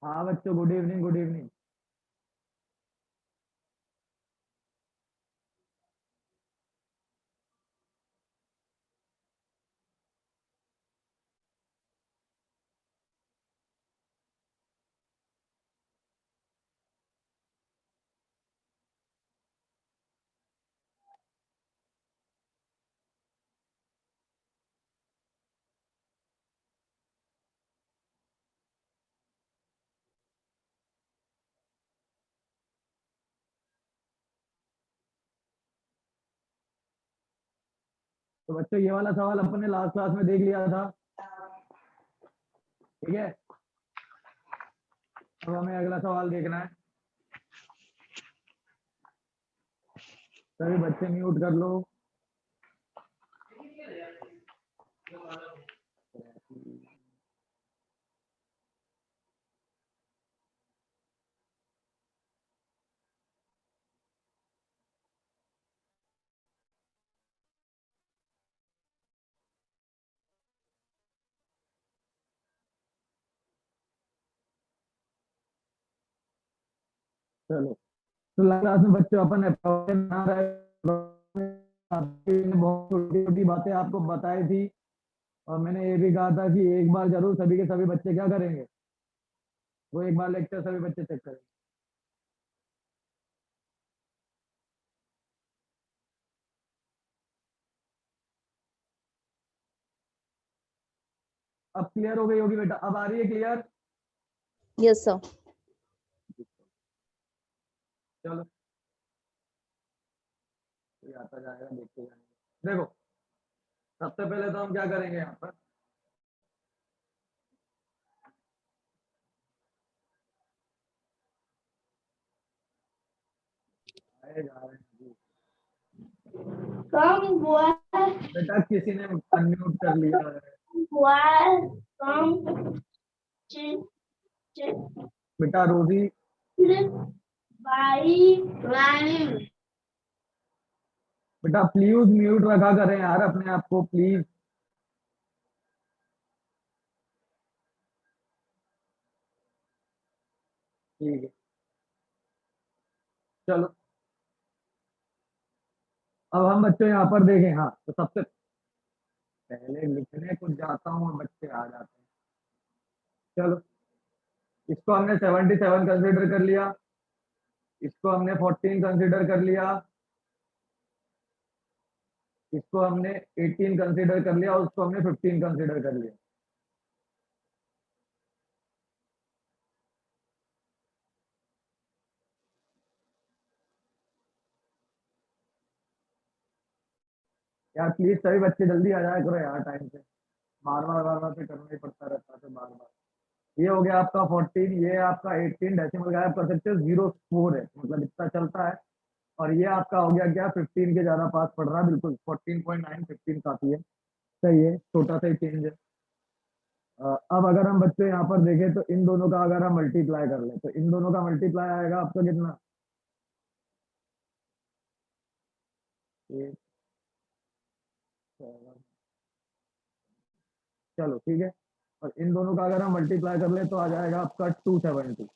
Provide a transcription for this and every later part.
हाँ बच्चों, good evening good evening. तो बच्चों, ये वाला सवाल अपने लास्ट क्लास में देख लिया था। ठीक है, अब हमें अगला सवाल देखना है। सभी बच्चे म्यूट कर लो। चलो, तो लास्ट क्लास में बच्चों अपन बहुत छोटी छोटी बातें आपको बताई थी। और मैंने ये भी कहा था कि एक बार जरूर सभी के सभी बच्चे क्या करेंगे, वो एक बार लेक्चर सभी बच्चे चेक करेंगे। अब क्लियर हो गई होगी बेटा? अब आ रही है क्लियर? Yes sir. चलो, ये आता जाएगा, देखते जाएंगे। देखो, सबसे पहले तो हम क्या करेंगे यहाँ पर, आए जा रहे हैं जी। कम हुआ बेटा किसी ने अनम्यूट कर लिया है। हुआ कम बेटा रोजी, बाई लाइन बेटा प्लीज म्यूट रखा करें यार अपने आप को, प्लीज। ठीक है, चलो अब हम बच्चों यहाँ पर देखें। हाँ, तो सबसे पहले लिखने कुछ जाता हूँ और बच्चे आ जाते हैं। चलो, इसको हमने 77 कंसीडर कर लिया, इसको हमने 14 कंसीडर कर लिया, इसको हमने 18 कंसीडर कर लिया और उसको हमने 15 कंसीडर कर लिया। यार प्लीज सभी बच्चे जल्दी आ जाया करो यार टाइम से। बार बार से करना ही पड़ता रहता है बार बार। ये हो गया आपका 14, ये आपका 18, डेसिमल गायब कर सकते हो, 0 4 है मतलब इतना चलता है। और ये आपका हो गया क्या, 15 के ज्यादा पास पड़ रहा है, बिल्कुल 14.9, 15 काफी है। सही है, छोटा सा ही चेंज है। अब अगर हम बच्चे यहाँ पर देखें तो इन दोनों का अगर हम मल्टीप्लाई कर ले तो इन दोनों का मल्टीप्लाई आएगा आपका कितना, 8 7। चलो ठीक है, और इन दोनों का अगर हम मल्टीप्लाई कर ले तो आ जाएगा आपका 270।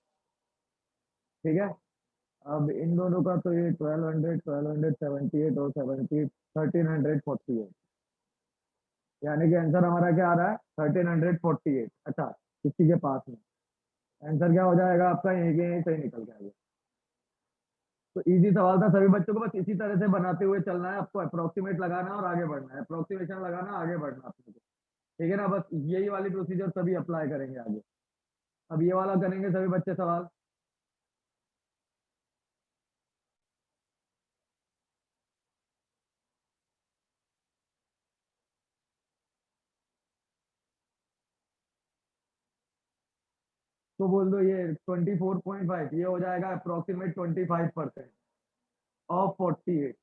ठीक है, अब इन दोनों का तो ये 1200 1278 और 70 1348। यानी कि आंसर हमारा क्या आ रहा है, 1348। अच्छा, किसी के पास में आंसर क्या हो जाएगा आपका, यही के यही सही निकल के आ गया। तो इजी सवाल था, सभी बच्चों को बस इसी तरह से बनाते हुए चलना है आपको, अप्रोक्सीमेट लगाना और आगे बढ़ना है, अप्रोक्सीमेशन लगाना आगे बढ़ना अपने को। ठीक है ना, बस यही वाली प्रोसीजर सभी अप्लाई करेंगे आगे। अब ये वाला करेंगे सभी बच्चे सवाल। तो बोल दो ये 24.5, ये हो जाएगा अप्रोक्सीमेट 25% ऑफ 48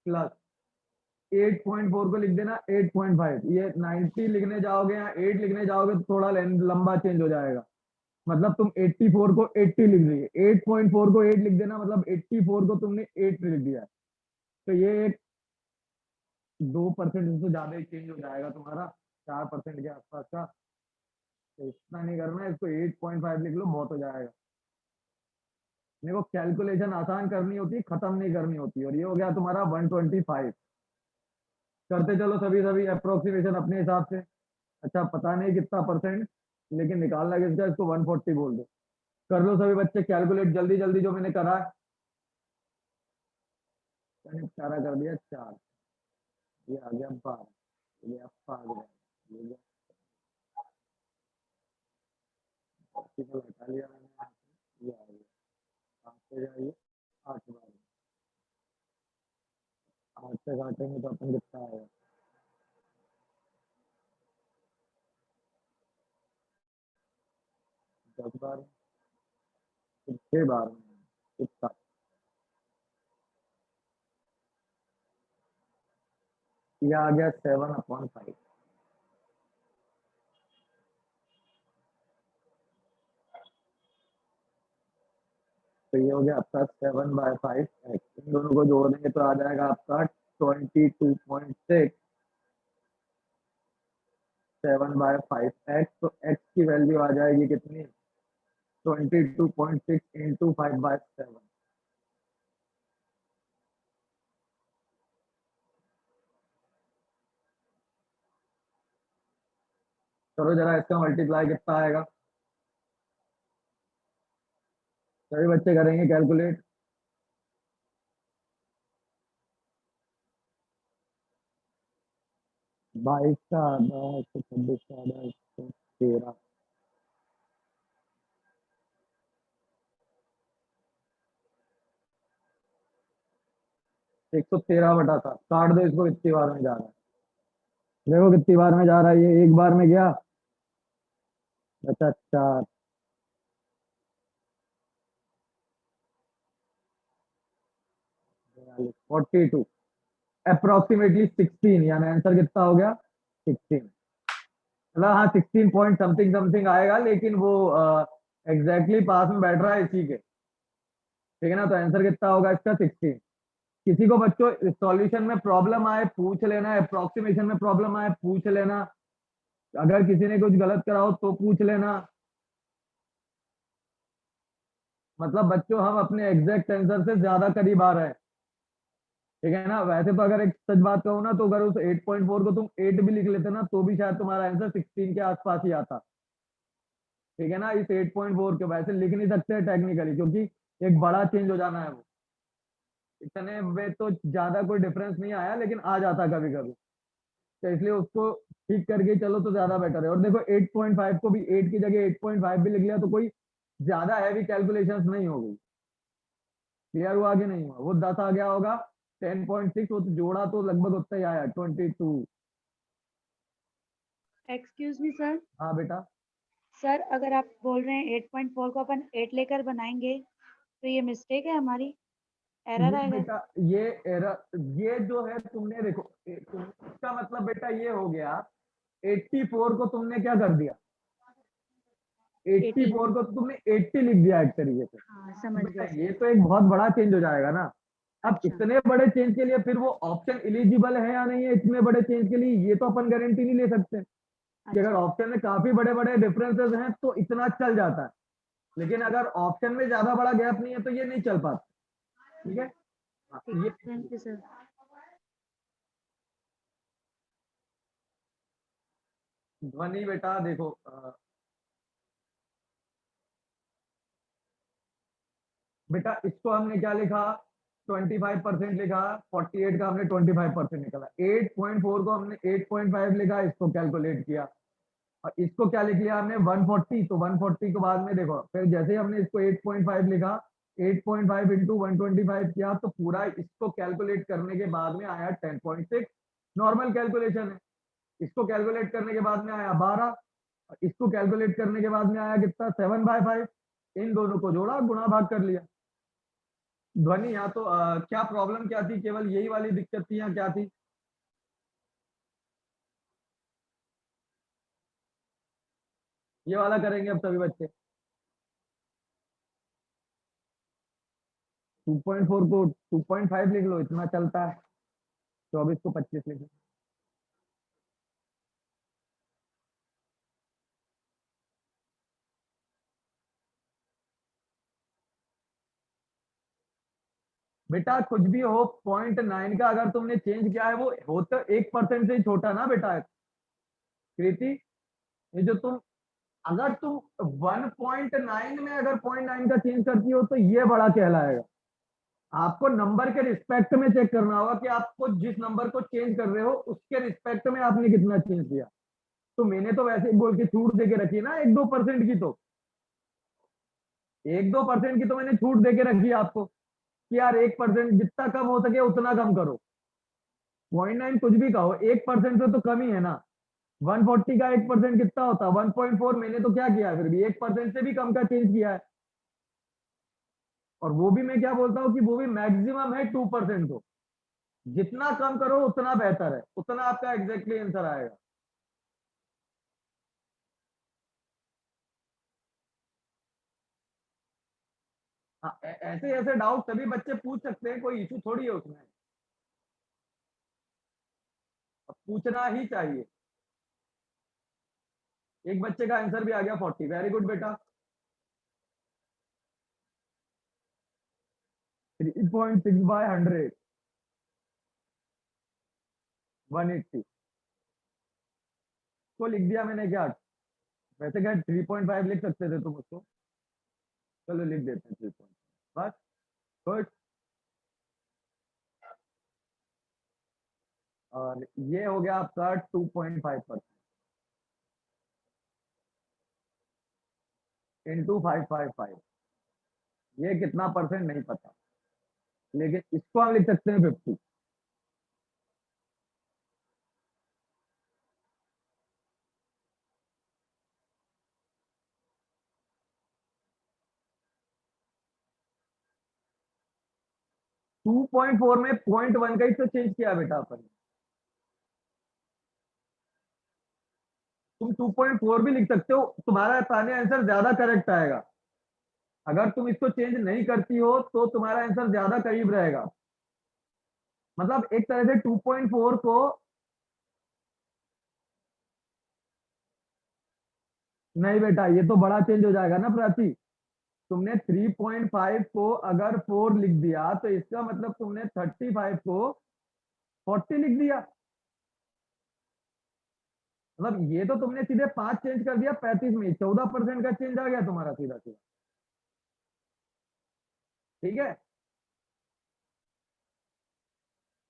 प्लस 8.4 को लिख देना 8.5। ये 90 लिखने जाओगे या 8 लिखने जाओगे तो थोड़ा लंबा चेंज हो जाएगा। मतलब तुम 84 को 80 लिख दिए, 8.4 को 8 लिख देना, मतलब 84 को तुमने 8 लिख दिया। तो ये एक 2% से ज्यादा ही चेंज हो जाएगा तुम्हारा, 4% के आसपास का। तो इतना नहीं करना है, इसको 8.5 लिख लो, बहुत हो जाएगा। देखो कैलकुलेशन आसान करनी होती है, खत्म नहीं करनी होती। और ये हो गया तुम्हारा 125। करते चलो सभी सभी अप्रोक्सीमेशन अपने हिसाब से। अच्छा पता नहीं कितना परसेंट, लेकिन निकालना किसका, इसको 140 बोल दो। कर लो सभी बच्चे कैलकुलेट जल्दी जल्दी, जो मैंने करा है। मैंने 4 कर दिया, 4, ये आ गया 12, ये गया 5, ये गया 80 को हटा लिया मैंने यहाँ से, ये आ गया 5 से जाइए 8 बार, 8 से काटेंगे तो अपन कितना आएगा, 10 बार, 6 बार में कितना, ये आ गया 7/5। तो ये हो गया आपका 7/5 एक्स। इन दोनों को जोड़ देंगे तो आ जाएगा आपका 22.6 7/5 एक्स। तो एक्स की वैल्यू आ जाएगी कितनी, 22.6 इंटू 5/7। करो जरा इसका मल्टीप्लाई कितना आएगा, सभी बच्चे करेंगे कैलकुलेट। 22 का आधा, 126 का आधा, 113, 113/7। काट दो इसको, कितनी बार में जा रहा है, देखो कितनी बार में जा रहा है, ये एक बार में गया, बचा 4, 42, अप्रोक्सीमेटली 16, यानी आंसर कितना हो गया 16। मतलब हाँ 16 पॉइंट समथिंग समथिंग आएगा, लेकिन वो एग्जैक्टली पास में बैठ रहा है इसी के, ठीक है ना। तो आंसर कितना होगा इसका 16। किसी को बच्चों सॉल्यूशन में प्रॉब्लम आए पूछ लेना, अप्रोक्सीमेशन में प्रॉब्लम आए पूछ लेना, अगर किसी ने कुछ गलत करा हो तो पूछ लेना। मतलब बच्चों हम अपने एग्जैक्ट आंसर से ज्यादा करीब आ रहे हैं, ठीक है ना। वैसे तो अगर एक सच बात कहूँ ना, तो अगर उस 8.4 को तुम 8 भी लिख लेते ना, तो भी शायद तुम्हारा आंसर 16 के आसपास ही आता, ठीक है ना। इस 8.4 के वैसे लिख नहीं सकते टेक्निकली, क्योंकि एक बड़ा चेंज हो जाना है वो, इतने में तो ज्यादा कोई डिफरेंस नहीं आया, लेकिन आ जाता कभी कभी। तो इसलिए उसको ठीक करके चलो तो ज्यादा बेटर है। और देखो 8.5 को भी 8 की जगह 8.5 भी लिख लिया तो कोई ज्यादा हैवी कैलकुलेशंस नहीं हो गई। क्लियर हुआ कि नहीं हुआ, वो 10 आ गया होगा, 10.6 वो तो जोड़ा तो लगभग उतना ही आया 22। Excuse me sir. हाँ बेटा। सर अगर आप बोल रहे हैं 8.4 को अपन 8 लेकर बनाएंगे तो ये मिस्टेक है हमारी, एरर ये आएगा। बेटा ये एरर, ये जो है तुमने देखो, इसका मतलब बेटा ये हो गया 84 को तुमने क्या कर दिया, 80। 84 को तो तुमने 80 लिख दिया एक तरीके से। हाँ समझ बेटा गया ये सर। तो एक बहुत बड़ा चेंज हो जाएगा ना। अब अच्छा। इतने बड़े चेंज के लिए फिर वो ऑप्शन एलिजिबल है या नहीं है, इतने बड़े चेंज के लिए ये तो अपन गारंटी नहीं ले सकते कि अगर अच्छा। ऑप्शन में काफी बड़े बड़े डिफरेंसेस हैं तो इतना चल जाता है, लेकिन अगर ऑप्शन में ज्यादा बड़ा गैप नहीं है तो ये नहीं चल पाता, ठीक है। हाँ, ठीक, ये थैंक यू सर। ध्वनि बेटा देखो, बेटा इसको हमने क्या लिखा, 25% लिखा, 48 का हमने 25% निकाला, 8.4 को हमने 8.5 लिखा, इसको कैलकुलेट किया, और इसको क्या लिख लिया हमने 140। तो 140 के बाद में देखो, फिर जैसे ही हमने इसको 8.5 लिखा, 8.5 इंटू 125 किया, तो पूरा इसको कैलकुलेट करने के बाद में आया 10.6। नॉर्मल कैलकुलेशन है। इसको कैलकुलेट करने के बाद में आया 12, और इसको कैलकुलेट करने के बाद में आया कितना 7/5। इन दोनों को जोड़ा, गुणा भाग कर लिया। ध्वनि यहाँ तो क्या प्रॉब्लम क्या थी, केवल यही वाली दिक्कत थी या क्या थी। ये वाला करेंगे अब सभी बच्चे, 2.4 को 2.5 लिख लो, इतना चलता है। 24 को 25 लिख लो। बेटा कुछ भी हो, 0.9 का अगर तुमने चेंज किया है वो हो तो 1% से ही छोटा ना बेटा कृति। ये जो तुम, अगर तुम 1.9 में अगर 0.9 का चेंज करती हो तो ये बड़ा कहलाएगा। आपको नंबर के रिस्पेक्ट में चेक करना होगा कि आपको जिस नंबर को चेंज कर रहे हो उसके रिस्पेक्ट में आपने कितना चेंज किया। तो मैंने तो वैसे ही बोल के छूट दे के रखी ना 1-2% की, तो 1-2% की तो मैंने छूट दे के रखी है आपको कि यार 1% जितना कम हो सके उतना कम करो। 0.9 कुछ भी कहो, 1% से तो कम ही है ना। 140 का 1% कितना होता है? 1.4। मैंने तो क्या किया है, फिर भी 1% से भी कम का चेंज किया है। और वो भी मैं क्या बोलता हूँ कि वो भी मैक्सिमम है 2%। हो जितना कम करो उतना बेहतर है, उतना आपका एग्जैक्टली आंसर आएगा। हाँ, ऐसे ऐसे डाउट सभी बच्चे पूछ सकते हैं, कोई इशू थोड़ी है उसमें। अब पूछना ही चाहिए। एक बच्चे का आंसर भी आ गया 40। वेरी गुड बेटा। 3.6 बाय 100, 180 को लिख दिया मैंने क्या? वैसे क्या 3.5 लिख सकते थे तुम उसको? चलो लिख देते हैं 3. बस। गुड। और ये हो गया आपका 2.5% इंटू 555। ये कितना परसेंट नहीं पता, लेकिन इसको हम लिख सकते हैं 50। 2.4 में 0.1 का ही तो चेंज किया बेटा अपन ने। तुम 2.4 भी लिख सकते हो, तुम्हारा ताने आंसर ज्यादा करेक्ट आएगा। अगर तुम इसको चेंज नहीं करती हो तो तुम्हारा आंसर ज्यादा करीब रहेगा। मतलब एक तरह से 2.4 को, नहीं बेटा ये तो बड़ा चेंज हो जाएगा ना प्राची। तुमने 3.5 को अगर 4 लिख दिया तो इसका मतलब तुमने 35 को 40 लिख दिया। मतलब ये तो तुमने सीधे 5 चेंज कर दिया 35 में, 14% का चेंज आ गया तुम्हारा सीधा सीधा। ठीक है।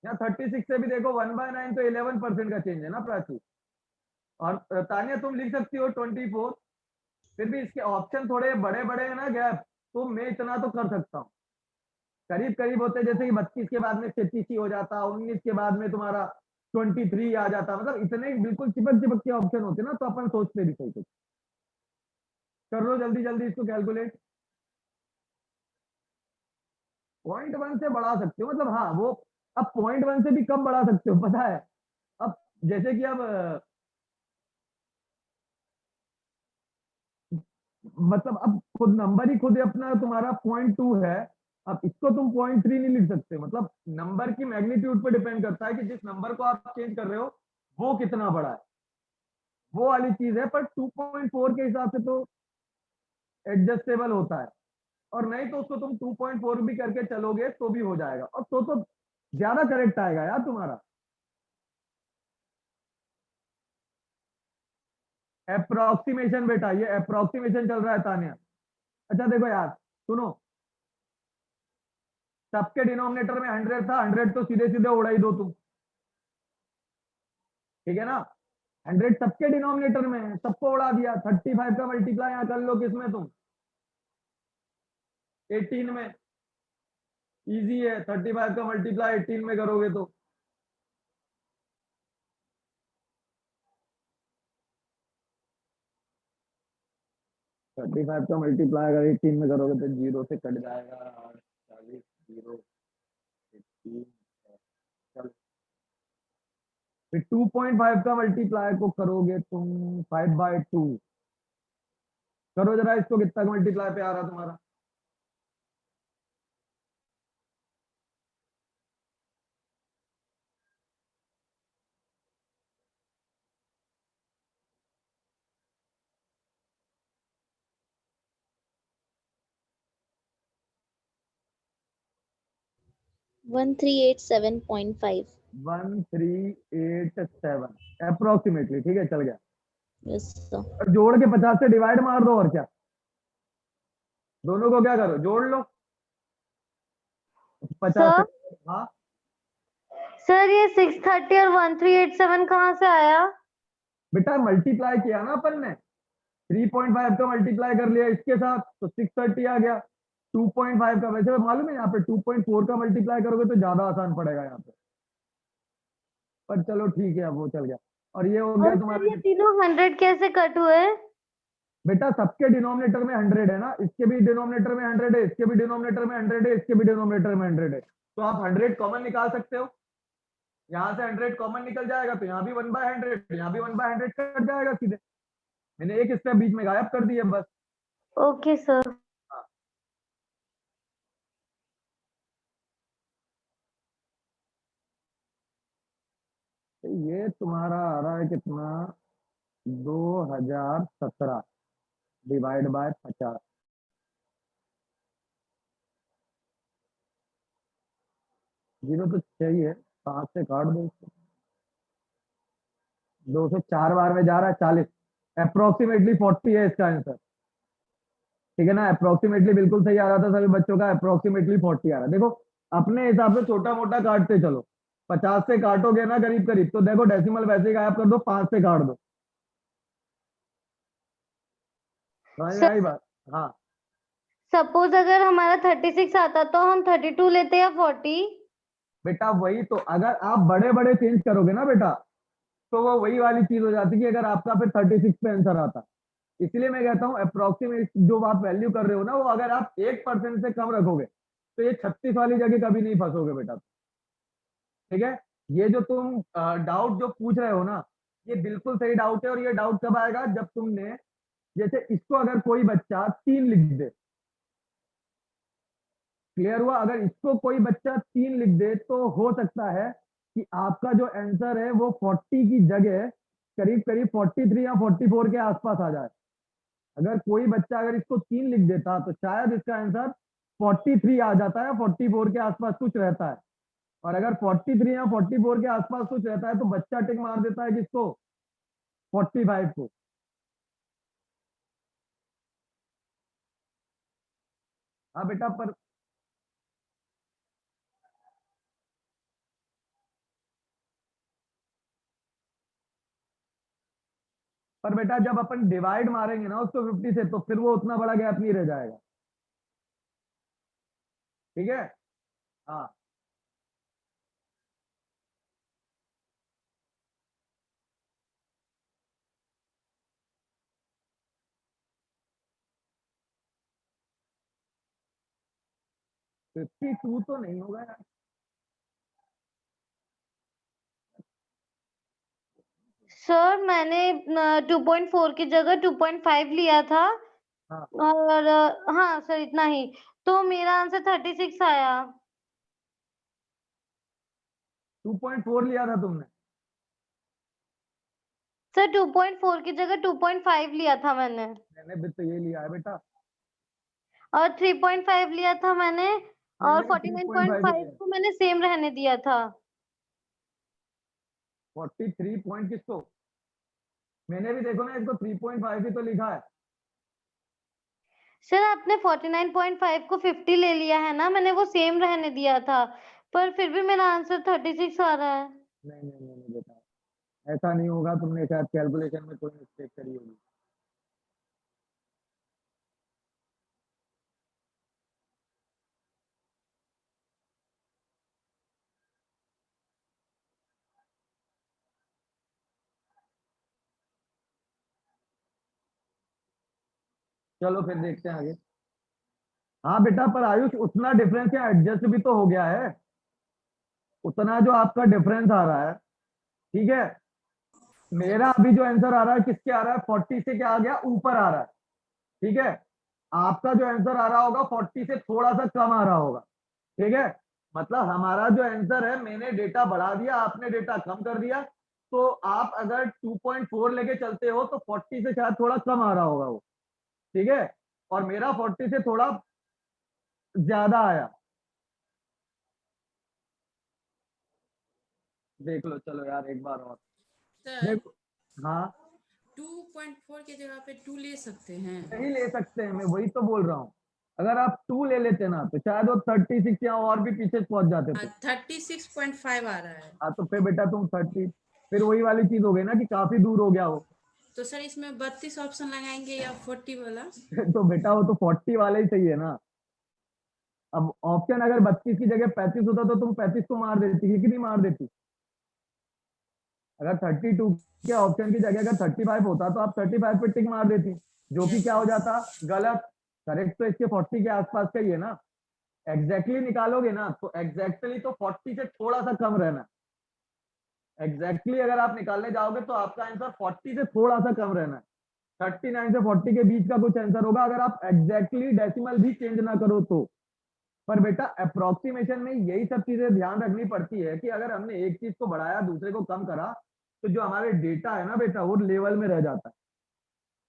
यहाँ 36 से भी देखो 1/9 तो 11% का चेंज है ना प्राची। और तानिया तुम लिख सकती हो 24। फिर भी इसके ऑप्शन थोड़े बड़े बड़े हैं ना गैप, तो मैं इतना तो कर सकता हूँ। करीब करीब होते जैसे कि 32 के बाद में 33 ही हो जाता, 19 के बाद में तुम्हारा 23 आ जाता। मतलब इतने बिल्कुल चिपक चिपक के ऑप्शन होते ना, तो अपन सोचते भी सही कुछ। कर लो जल्दी जल्दी इसको कैलकुलेट। 0.1 से बढ़ा सकते हो, मतलब हाँ वो, अब 0.1 से भी कम बढ़ा सकते हो पता है। अब जैसे कि अब मतलब अब खुद नंबर ही खुद अपना तुम्हारा 0.2 है। अब इसको तुम 0.3 नहीं लिख सकते। मतलब नंबर की मैग्नीट्यूड पर डिपेंड करता है कि जिस नंबर को आप चेंज कर रहे हो वो कितना बड़ा है, वो वाली चीज है। पर 2.4 के हिसाब से तो एडजस्टेबल होता है। और नहीं तो उसको तुम 2.4 भी करके चलोगे तो भी हो जाएगा, और तो ज्यादा करेक्ट आएगा यार तुम्हारा। अप्रोक्सीमेशन बेटा, ये अप्रोक्सीमेशन चल रहा है तानिया। अच्छा देखो यार, सुनो, सबके डिनोमिनेटर में 100 था, 100 तो सीधे सीधे उड़ा ही दो तुम। ठीक है ना। 100 सबके डिनोमिनेटर में है, सबको उड़ा दिया। 35 का मल्टीप्लाई यहाँ कर लो किसमें तुम, 18 में। इजी है, 35 का मल्टीप्लाई 18 में करोगे तो। 35 का मल्टीप्लाई अगर 18 में करोगे तो जीरो से कट जाएगा। 40, जीरो, 18। चलो फिर 2.5 का मल्टीप्लाई को करोगे तुम 5/2। करो जरा इसको, कितना मल्टीप्लाई पे आ रहा तुम्हारा? 1387.5. 1387 अप्रोक्सीमेटली, ठीक है, चल गया। Yes, sir. और जोड़ के 50 से डिवाइड मार दो, और क्या, दोनों को क्या करो, जोड़ लो 50 से। हाँ सर ये 630 और 1387 कहाँ से आया? बेटा मल्टीप्लाई किया ना अपन ने, 3.5 का मल्टीप्लाई कर लिया इसके साथ तो 630 आ गया। 2.5 का, वैसे मालूम है यहाँ पे 2.4 का मल्टीप्लाई करोगे तो ज्यादा आसान पड़ेगा यहाँ पे, पर चलो ठीक है, अब वो चल गया। और ये हो गया और सर तुम्हारे, ये तीनों 100 कैसे कट हुए? बेटा सबके डिनोमिनेटर में 100 है ना, इसके भी डिनोमिनेटर में 100 है, इसके भी डिनोमिनेटर में 100 है, इसके भी डिनोमिनेटर में 100 है, तो आप 100 कॉमन निकाल सकते हो। यहाँ से 100 कॉमन निकल जाएगा तो यहाँ भी 1/100, यहाँ भी 1/100 कट जाएगा सीधे। मैंने एक स्टेप बीच में गायब कर दिया बस। Okay sir. तो ये तुम्हारा आ रहा है कितना, 2017 डिवाइड बाय 50। जीरो तो चाहिए, 5 से काट दो इसको, 2 से 4 बार में जा रहा है 40, अप्रोक्सीमेटली 40 है इसका आंसर, ठीक है ना। अप्रोक्सीमेटली बिल्कुल सही आ रहा था सभी बच्चों का, अप्रोक्सीमेटली 40 आ रहा है। देखो अपने हिसाब से छोटा मोटा काटते चलो, 50 से काटोगे ना करीब करीब, तो देखो डेसिमल वैसे ही गायब कर दो, 5 से काट दो, समझ में आई बात। हाँ सपोज अगर हमारा 36 आता तो हम 32 लेते या 40? बेटा वही तो, अगर आप बड़े बड़े चेंज करोगे ना बेटा, तो वो वही वाली चीज हो जाती है कि अगर आपका फिर 36 पे आंसर आता। इसलिए मैं कहता हूँ अप्रोक्सीमेट जो आप वैल्यू कर रहे हो ना, वो अगर आप 1% से कम रखोगे तो ये 36 वाली जगह कभी नहीं फंसोगे बेटा, ठीक है। ये जो तुम डाउट जो पूछ रहे हो ना, ये बिल्कुल सही डाउट है, और ये डाउट कब आएगा, जब तुमने जैसे इसको अगर कोई बच्चा 3 लिख दे, क्लियर हुआ, अगर इसको कोई बच्चा 3 लिख दे तो हो सकता है कि आपका जो आंसर है वो 40 की जगह करीब करीब 43 या 44 के आसपास आ जाए। अगर कोई बच्चा अगर इसको 3 लिख देता तो शायद इसका आंसर 43 आ जाता है, 44 के आसपास कुछ रहता है। और अगर 43 या 44 के आसपास कुछ रहता है तो बच्चा टिक मार देता है किसको, 45 को। हाँ बेटा, पर बेटा जब अपन डिवाइड मारेंगे ना उसको 50 से, तो फिर वो उतना बड़ा गैप नहीं रह जाएगा, ठीक है। हाँ 52 तो नहीं होगा यार। सर मैंने 2.4 की जगह 2.5 लिया था। हाँ और हाँ सर इतना ही, तो मेरा आंसर 36 आया। 2.4 लिया था तुमने, सर 2.4 की जगह 2.5 लिया था मैंने, मैंने भी तो ये लिया है बेटा, और 3.5 लिया था मैंने, और मैंने 3.5 49.5 लिया है। को मैंने सेम रहने दिया था। 43 पॉइंट किसको, मैंने भी देखो ना इसको 3.5 ही तो लिखा है। सर आपने 49.5 को 50 ले लिया है ना, मैंने वो सेम रहने दिया था, पर फिर भी मेरा आंसर 36 आ रहा है। नहीं नहीं नहीं नहीं बेटा, ऐसा नहीं होगा, तुमने शायद कैलकुलेशन में कोई मिस्टेक करी होगी। चलो फिर देखते हैं आगे। हाँ बेटा, पर आयुष उतना डिफरेंस या एडजस्ट भी तो हो गया है, उतना जो आपका डिफरेंस आ रहा है, ठीक है। मेरा अभी जो आंसर आ रहा है किसके आ रहा है, 40 से क्या आ गया, ऊपर आ रहा है, ठीक है। आपका जो आंसर आ रहा होगा 40 से थोड़ा सा कम आ रहा होगा, ठीक है। मतलब हमारा जो आंसर है, मैंने डेटा बढ़ा दिया, आपने डेटा कम कर दिया, तो आप अगर 2.4 लेके चलते हो तो 40 से शायद थोड़ा कम आ रहा होगा वो, ठीक है। और मेरा 40 से थोड़ा ज्यादा आया, देख लो, चलो यार एक बार और सर देखो। हाँ 2.4 की जगह पे 2 ले सकते हैं। नहीं ले सकते हैं, मैं वही तो बोल रहा हूँ। अगर आप 2 ले लेते ना तो शायद वो 36 या और भी पीछे पहुंच जाते थे। 36.5 आ रहा है। हाँ तो फिर बेटा तुम 30, फिर वही वाली चीज हो गई ना कि काफी दूर हो गया हो। तो सर इसमें 32 ऑप्शन लगाएंगे या 40 वाला? तो बेटा वो तो 40 वाला ही सही है ना। अब ऑप्शन अगर 32 की जगह 35 होता तो तुम 35 को मार देती, कि नहीं मार देती? अगर 32 के ऑप्शन की जगह अगर 35 होता तो आप 35 पे टिक मार देती, जो कि Yes, क्या हो sir. जाता? गलत। करेक्ट तो इसके 40 के आसपास का ही है ना। एग्जैक्टली निकालोगे ना तो एग्जैक्टली तो 40 से थोड़ा सा कम रहना। एग्जैक्टली अगर आप निकालने जाओगे तो आपका आंसर 40 से थोड़ा सा कम रहना है। 39 से 40 के बीच का कुछ आंसर होगा, अगर आप एग्जैक्टली डेसिमल भी चेंज ना करो तो। पर बेटा अप्रोक्सीमेशन में यही सब चीजें ध्यान रखनी पड़ती है कि अगर हमने एक चीज को बढ़ाया दूसरे को कम करा तो जो हमारे डेटा है ना बेटा वो लेवल में रह जाता है।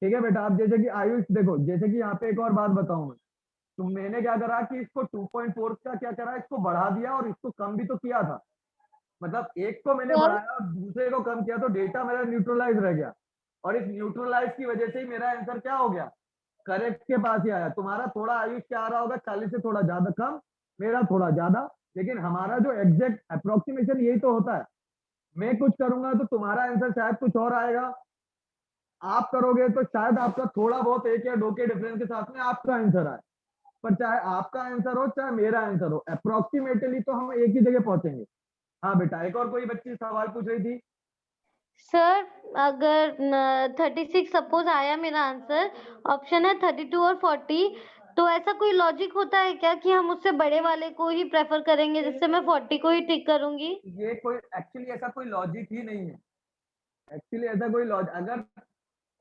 ठीक है बेटा, आप जैसे कि आयुष देखो, जैसे कि यहाँ पे एक और बात बताऊं मैं, तो मैंने क्या करा कि इसको 2.4 का क्या करा, इसको बढ़ा दिया और इसको कम भी तो किया था। मतलब एक को मैंने सर बढ़ाया और दूसरे को कम किया तो डेटा मेरा न्यूट्रलाइज रह गया, और इस न्यूट्रलाइज की वजह से ही मेरा आंसर क्या हो गया, करेक्ट के पास ही आया। तुम्हारा थोड़ा आयुष क्या आ रहा होगा, 40 से थोड़ा ज्यादा कम, मेरा थोड़ा ज्यादा, लेकिन हमारा जो एग्जैक्ट अप्रोक्सीमेशन यही तो होता है। मैं कुछ करूंगा तो तुम्हारा आंसर शायद कुछ और आएगा, आप करोगे तो शायद आपका थोड़ा बहुत एक या दो के डिफरेंस के साथ में आपका आंसर आए। पर चाहे आपका आंसर हो चाहे मेरा आंसर हो, अप्रोक्सीमेटली तो हम एक ही जगह पहुंचेंगे। हाँ बेटा, एक और कोई बच्ची सवाल पूछ रही थी। सर अगर 36 सपोज आया मेरा आंसर, ऑप्शन है 32 और 40, तो ऐसा कोई लॉजिक होता है क्या कि हम उससे बड़े वाले को ही प्रेफर करेंगे, जिससे मैं 40 को ही टिक करूंगी? ये कोई एक्चुअली ऐसा कोई लॉजिक ही नहीं है। एक्चुअली ऐसा कोई लॉजिक, अगर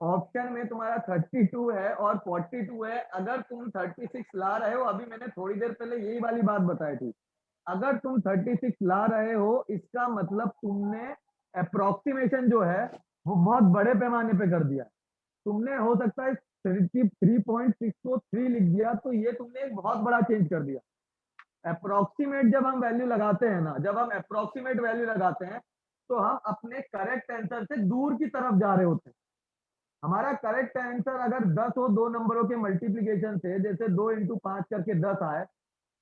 ऑप्शन में तुम्हारा 32 है और 42 है, अगर तुम 36 ला रहे हो, अभी मैंने थोड़ी देर पहले यही वाली बात बताई थी, अगर तुम 36 ला रहे हो इसका मतलब तुमने अप्रोक्सीमेशन जो है वो बहुत बड़े पैमाने पे कर दिया। तुमने हो सकता है 3.6 को 3 लिख दिया, तो ये तुमने एक बहुत बड़ा चेंज कर दिया। अप्रोक्सीमेट जब हम वैल्यू लगाते हैं ना, जब हम अप्रोक्सीमेट वैल्यू लगाते हैं तो हम अपने करेक्ट आंसर से दूर की तरफ जा रहे होते हैं। हमारा करेक्ट आंसर अगर 10 हो, दो नंबरों के मल्टीप्लीकेशन से, जैसे 2 इंटू 5 करके 10 आए,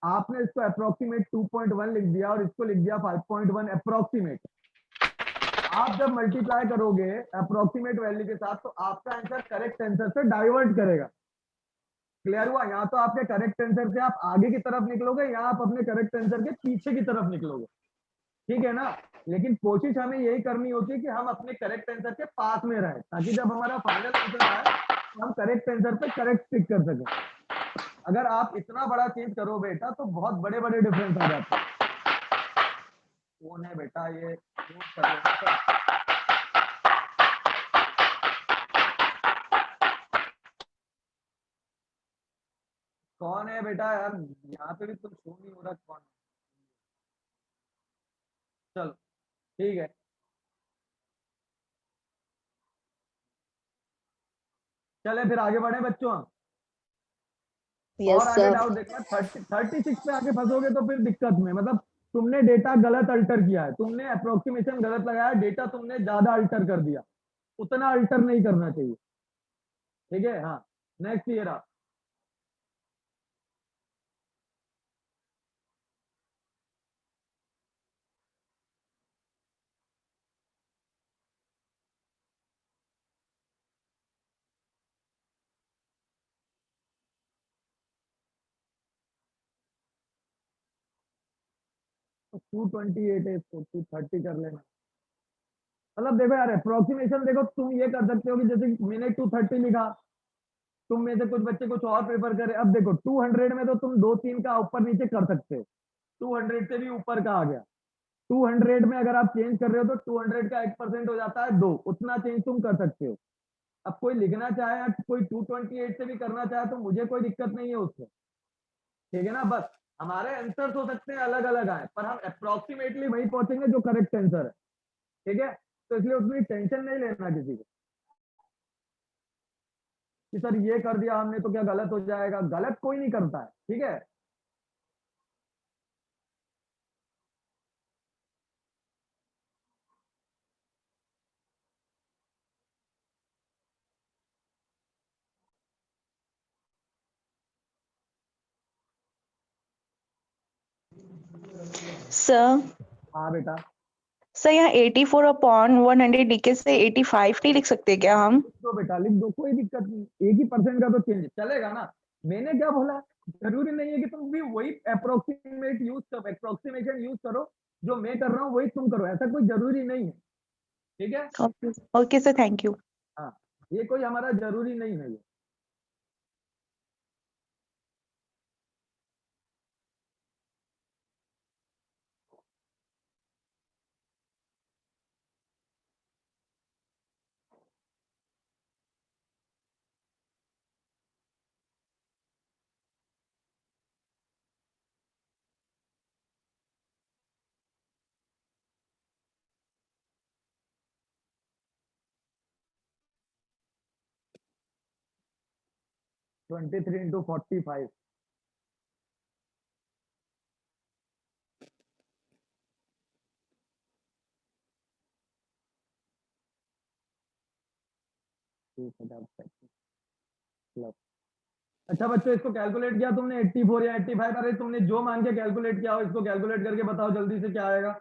आपने इसको अप्रोक्सीमेट 2.1 लिख दिया और इसको लिख दिया 5.1 अप्रोक्सीमेट। आप जब मल्टीप्लाई करोगे अप्रोक्सीमेट वैल्यू के साथ तो आपका आंसर करेक्ट आंसर से डाइवर्ट करेगा। क्लियर हुआ? यहाँ तो आपके करेक्ट आंसर से आप आगे की तरफ निकलोगे, यहाँ आप अपने करेक्ट आंसर के पीछे की तरफ निकलोगे। ठीक है ना? लेकिन कोशिश हमें यही करनी होती है कि हम अपने करेक्ट आंसर के पास में रहें, ताकि जब हमारा फाइनल आंसर आए तो हम करेक्ट आंसर पे करेक्ट टिक कर सकें। अगर आप इतना बड़ा चेंज करो बेटा तो बहुत बड़े बड़े डिफरेंस आ जाते हैं। कौन है बेटा ये? नोट कर लेना। कौन है बेटा यार? यहाँ पे भी कुछ शो नहीं हो रहा, कौन है? चलो ठीक है, चले फिर आगे बढ़े बच्चों हम। यस और आगे सर। डाउट देखना, 36 पे आके फंसोगे तो फिर दिक्कत में, मतलब तुमने डेटा गलत अल्टर किया है, तुमने अप्रोक्सीमेशन गलत लगाया, डेटा तुमने ज्यादा अल्टर कर दिया, उतना अल्टर नहीं करना चाहिए। ठीक है? हाँ, नेक्स्ट ये रहा। तो 228 है, इसको 230 कर लेना। मतलब देखो यार, अप्रोक्सीमेशन देखो, तुम ये कर सकते हो कि जैसे मैंने 230 लिखा, तुम में से कुछ बच्चे कुछ और प्रेफर करे। अब देखो 200 में तो तुम 2-3 का ऊपर नीचे कर सकते हो, 200 से भी ऊपर का आ गया। 200 में अगर आप चेंज कर रहे हो तो 200 का 1% हो जाता है 2, उतना चेंज तुम कर सकते हो। अब कोई लिखना चाहे या कोई 228 से भी करना चाहे तो मुझे कोई दिक्कत नहीं है उससे। ठीक है ना? बस हमारे आंसर हो सकते हैं अलग अलग आए, पर हम अप्रोक्सीमेटली वही पहुंचेंगे जो करेक्ट आंसर है। ठीक है? तो इसलिए उतनी टेंशन नहीं लेना किसी को कि सर ये कर दिया हमने तो क्या गलत हो जाएगा। गलत कोई नहीं करता है। ठीक है? सर हाँ बेटा, सर यहाँ 84/100 डीके से 85 नहीं लिख सकते क्या हम? तो बेटा लिख दो, कोई दिक्कत नहीं, एक ही परसेंट का तो चेंज चलेगा ना। मैंने क्या बोला, जरूरी नहीं है कि तुम भी वही अप्रोक्सीमेशन यूज करो, जो मैं कर रहा हूँ वही तुम करो, ऐसा कोई जरूरी नहीं है। ठीक है, okay okay sir, thank you. हाँ, ये कोई हमारा जरूरी नहीं है ये। Twenty three into 45, plus. अच्छा बच्चों, इसको कैलकुलेट किया तुमने 84 या 85? अरे तुमने जो मान के कैलकुलेट किया हो, इसको कैलकुलेट करके बताओ जल्दी से, क्या आएगा?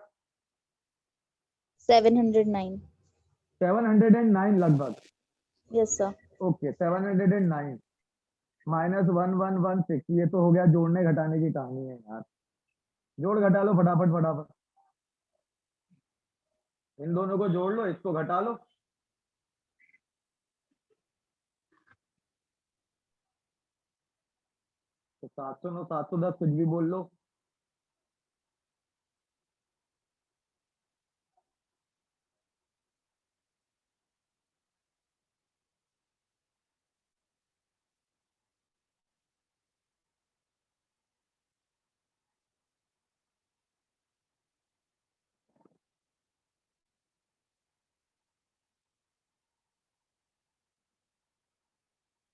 709। 709 लगभग। Yes sir. ओके, 709 माइनस 1116, ये तो हो गया जोड़ने घटाने की कहानी है यार। जोड़ घटा लो फटाफट फटाफट, इन दोनों को जोड़ लो, इसको घटा लो। तो 709 710 कुछ भी बोल लो।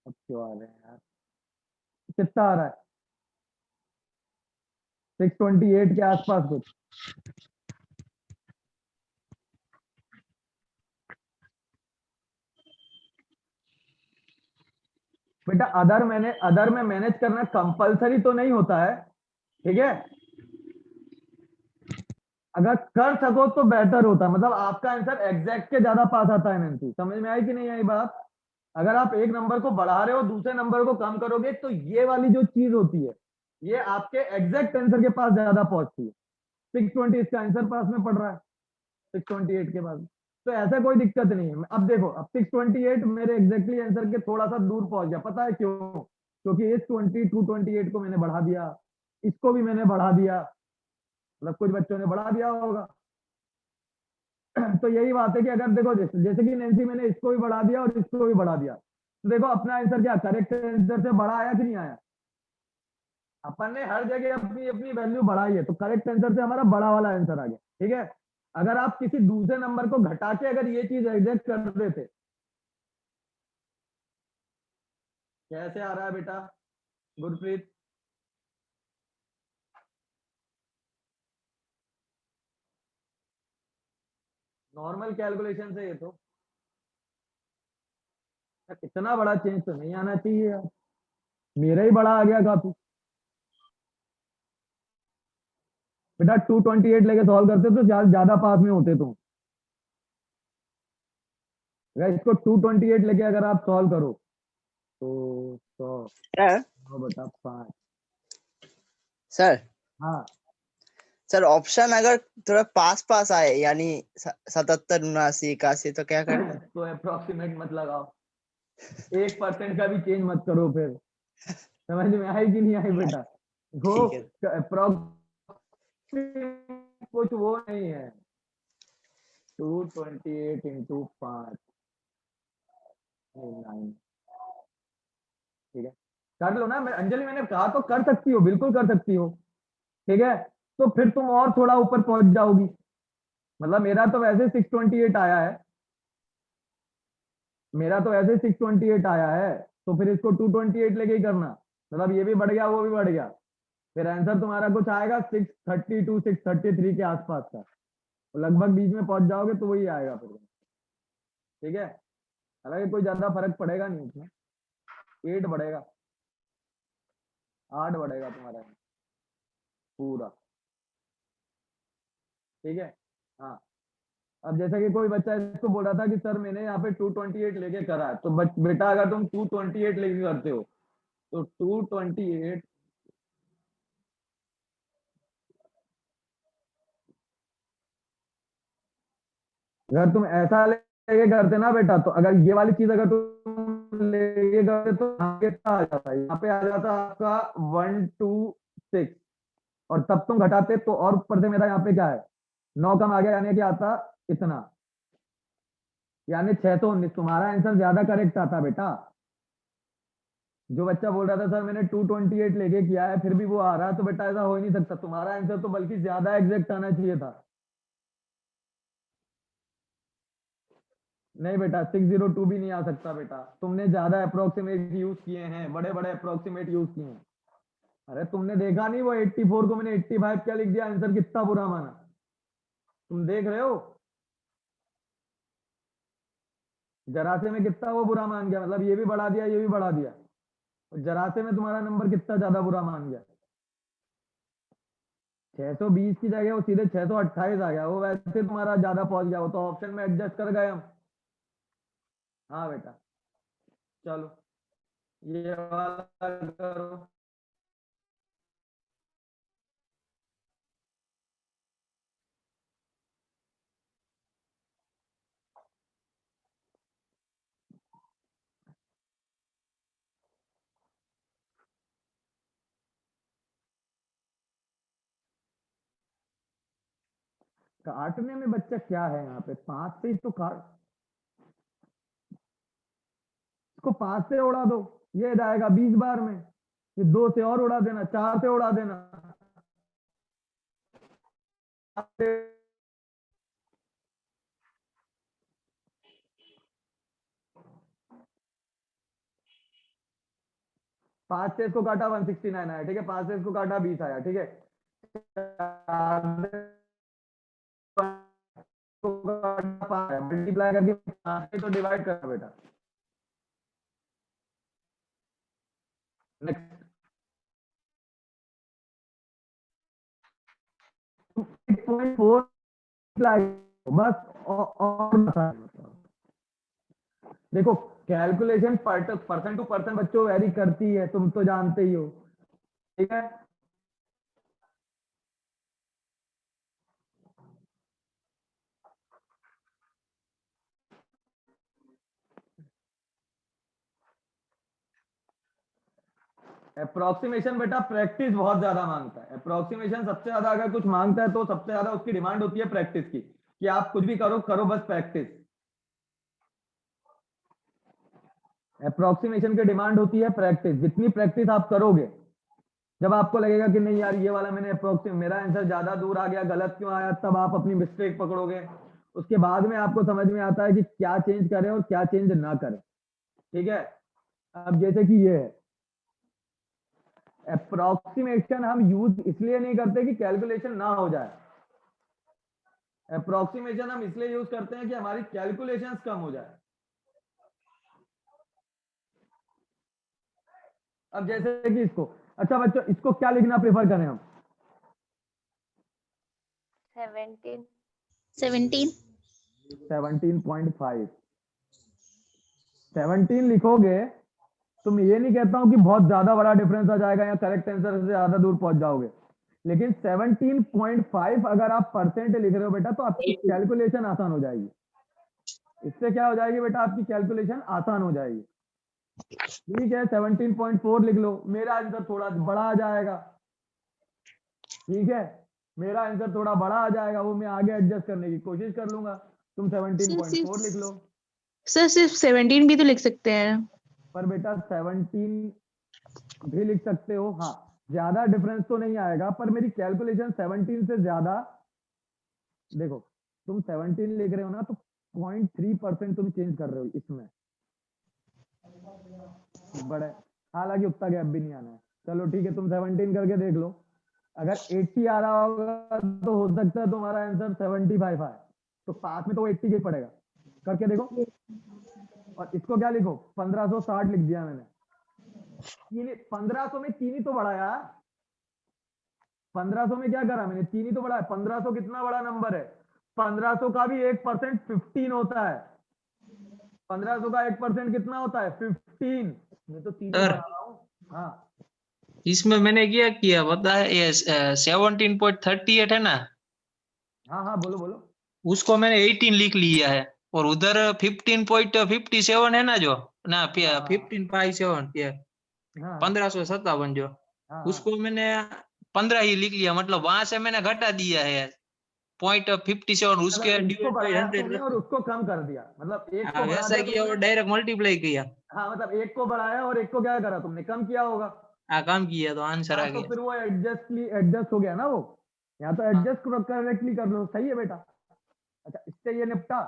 अब क्यों आ रहे हैं यार, कितना आ रहा है? 628 के आसपास कुछ। बेटा अदर में मैनेज करना कंपलसरी तो नहीं होता है, ठीक है? अगर कर सको तो बेटर होता, मतलब आपका आंसर एग्जैक्ट के ज्यादा पास आता है। नैन्सी, समझ में आई कि नहीं आई बात? अगर आप एक नंबर को बढ़ा रहे हो, दूसरे नंबर को कम करोगे, तो ये वाली जो चीज होती है, ये आपके एग्जैक्ट आंसर के पास ज्यादा पहुंचती है। 620 इसका आंसर पास में पड़ रहा है 628 के बाद, तो ऐसा कोई दिक्कत नहीं है। अब देखो, अब 628 मेरे एग्जैक्टली आंसर के थोड़ा सा दूर पहुंच गया, पता है क्यों? क्योंकि इस 228 को मैंने बढ़ा दिया, इसको भी मैंने बढ़ा दिया, मतलब कुछ बच्चों ने बढ़ा दिया होगा। तो यही बात है कि अगर देखो, जैसे कि नैन्सी मैंने इसको भी बढ़ा दिया और इसको भी बढ़ा दिया, तो देखो अपना आंसर क्या करेक्ट आंसर से बड़ा आया कि नहीं आया? अपन ने हर जगह अपनी अपनी वैल्यू बढ़ाई है, तो करेक्ट आंसर से हमारा बड़ा वाला आंसर आ गया। ठीक है, अगर आप किसी दूसरे नंबर को घटा के अगर ये चीज एग्जैक्ट कर देते, कैसे आ रहा है बेटा गुरप्रीत? नॉर्मल कैलकुलेशन से ये तो इतना बड़ा चेंज तो नहीं आना चाहिए यार, मेरा ही बड़ा आ गया काफी। बेटा 228 लेके सॉल्व करते तो ज्यादा पास में होते तुम। अगर इसको 228 लेके अगर आप सॉल्व करो तो 100 बटा 5। सर हाँ, सर ऑप्शन अगर थोड़ा पास पास आए, यानी 77 79 81, तो क्या करें? तो अप्रोक्सीमेट मत लगाओ, 1% का भी चेंज मत करो फिर। समझ में आई कि नहीं आई बेटा? वो ठीक है। अप्रोक्सीमेट कुछ वो नहीं है। 228 इंटू 5 9, ठीक है, कर लो ना। अंजलि मैंने कहा तो कर सकती हो, बिल्कुल कर सकती हो। ठीक है, तो फिर तुम और थोड़ा ऊपर पहुंच जाओगी। मतलब मेरा तो वैसे 628 आया है, मेरा तो वैसे 628 आया है, तो फिर इसको 228 लेके ही करना, मतलब ये भी बढ़ गया वो भी बढ़ गया, फिर आंसर तुम्हारा कुछ आएगा 632 633 के आसपास का, तो लगभग बीच में पहुंच जाओगे तो वही आएगा फिर। ठीक है, हालांकि कोई ज्यादा फर्क पड़ेगा नहीं उसमें, 8 बढ़ेगा, 8 बढ़ेगा तुम्हारा पूरा। ठीक है। हाँ, अब जैसे कि कोई बच्चा इसको बोल रहा था कि सर मैंने यहाँ पे 228 लेके करा है, तो बेटा अगर तुम 228 लेके करते हो तो 228 अगर तुम ऐसा लेके करते ना बेटा, तो अगर ये वाली चीज अगर तुम लेके करते तो यहाँ पे कितना आ जाता है, यहाँ पे आ जाता आपका 126, और तब तुम घटाते तो और ऊपर से मेरा यहाँ पे क्या है 9 कम आ गया, यानी कि आता इतना, यानी 619। तुम्हारा आंसर ज्यादा करेक्ट आता बेटा। जो बच्चा बोल रहा था सर मैंने 228 लेके किया है फिर भी वो आ रहा है, तो बेटा ऐसा हो ही नहीं सकता, तुम्हारा आंसर तो बल्कि ज्यादा एग्जैक्ट आना चाहिए था। नहीं बेटा 602 भी नहीं आ सकता बेटा, तुमने ज्यादा अप्रोक्सीमेट यूज किए हैं, बड़े बड़े अप्रोक्सीमेट यूज किए हैं। अरे तुमने देखा नहीं वो 84 को मैंने 85 क्या लिख दिया, आंसर कितना बुरा माना, तुम देख रहे हो जरा से में कितना वो बुरा मान गया, मतलब ये भी बढ़ा दिया ये भी बढ़ा दिया, और जरा से में तुम्हारा नंबर कितना ज्यादा बुरा मान गया। 620 की जगह वो सीधे 628 आ गया, वो वैसे तुम्हारा ज्यादा पहुंच गया, वो तो ऑप्शन में एडजस्ट कर गए हम। हाँ बेटा चलो ये वाला करो। काटने में बच्चा क्या है यहाँ पे, 5 से तो काट, इसको 5 से उड़ा दो, ये जाएगा 20 बार में, ये 2 से और उड़ा देना, 4 से उड़ा देना, 5 से इसको काटा 169 आया, ठीक है, 5 से इसको काटा 20 आया, ठीक है, मल्टीप्लाई करके 5 से तो डिवाइड करना बेटा। नेक्स्ट 8.4 बस और देखो कैलकुलेशन पर्सन टू पर्सन बच्चों वेरी करती है, तुम तो जानते ही हो, ठीक है। अप्रोक्सीमेशन बेटा प्रैक्टिस बहुत ज्यादा मांगता है, अप्रोक्सीमेशन सबसे ज्यादा अगर कुछ मांगता है तो सबसे ज्यादा उसकी डिमांड होती है प्रैक्टिस की, कि आप कुछ भी करो करो बस प्रैक्टिस। अप्रोक्सीमेशन की डिमांड होती है प्रैक्टिस, जितनी प्रैक्टिस आप करोगे, जब आपको लगेगा कि नहीं यार ये वाला मैंने अप्रोक्सीमेट मेरा आंसर ज्यादा दूर आ गया, गलत क्यों आया, तब आप अपनी मिस्टेक पकड़ोगे, उसके बाद में आपको समझ में आता है कि क्या चेंज करें और क्या चेंज ना करें, ठीक है। अब जैसे कि ये है अप्रोक्सीमेशन हम यूज इसलिए नहीं करते कि कैलकुलेशन ना हो जाए, अप्रोक्सीमेशन हम इसलिए यूज करते हैं कि हमारी कैलकुलेशंस कम हो जाए। अब जैसे कि इसको, अच्छा बच्चों इसको क्या लिखना प्रेफर करें हम, 17 17.5 17 लिखोगे तो मैं ये नहीं कहता हूं कि बहुत ज्यादा बड़ा डिफरेंस आ जाएगा या करेक्ट आंसर से ज्यादा दूर पहुंच जाओगे, लेकिन 17.5 अगर आप परसेंट लिख रहे हो बेटा तो आपकी कैलकुलेशन आसान हो जाएगी, इससे क्या हो जाएगी बेटा आपकी कैलकुलेशन आसान हो जाएगी, ठीक है। 17.4 लिख लो, मेरा आंसर थोड़ा बड़ा आ जाएगा, ठीक है, मेरा आंसर थोड़ा बड़ा आ जाएगा, वो मैं आगे एडजस्ट करने की कोशिश कर लूंगा, तुम 17.4 लिख लो। सर सिर्फ 17 भी तो लिख सकते हैं। पर बेटा 17 भी लिख सकते हो, हाँ ज्यादा डिफरेंस तो नहीं आएगा, पर मेरी कैलकुलेशन 17 से ज्यादा, देखो तुम 17 लिख रहे हो ना तो 0.3% तुम चेंज कर रहे हो इसमें, बड़े हालांकि उतना गैप भी नहीं आना है, चलो ठीक है तुम 17 करके देख लो, अगर 80 आ रहा होगा तो हो सकता है तुम्हारा आंसर 75 आए, तो पास में तो 80 के पड़ेगा, करके देखो। और इसको क्या लिखो 1560 लिख दिया मैंने, 1500 में 3 ही तो बढ़ा यार, 1500 में क्या करा मैंने, 3 ही तो बड़ा है। 1500 कितना बड़ा नंबर है, 1500 का भी 1% 15 होता है। 1500 का 1% कितना होता है, 15। मैं तो 3 ही सर बना रहा हूँ। हाँ इसमें मैंने क्या किया पता है, ये 17.38 है ना, हाँ हाँ, बोलो बोलो। उसको मैंने 18 लिख लिया है। और उधर 15.57 है ना जो, ना हाँ हाँ 15.57 ये हाँ 1557 जो, हाँ हाँ। उसको मैंने 15 ही लिख लिया, मतलब वहां से मैंने घटा दिया है 0.57, उसके मतलब इसको डिवाइड बाई बढ़ाया 100 तुमने और उसको कम कर दिया, मतलब एक को हाँ बढ़ा वैसा दिया किया तुमने। और डायरेक्ट मल्टीप्लाई किया। हाँ मतलब एक को बढ़ाया और एक को क्या करा तुमने, कम किया होगा। हाँ काम किया तो आंसर हाँ आ तो गया। फिर वो एडजस्ट हो गया ना वो। यहाँ तो हाँ एडजस्ट करेक्टली कर लो, सही है बेटा। अच्छा इससे ये निपटा।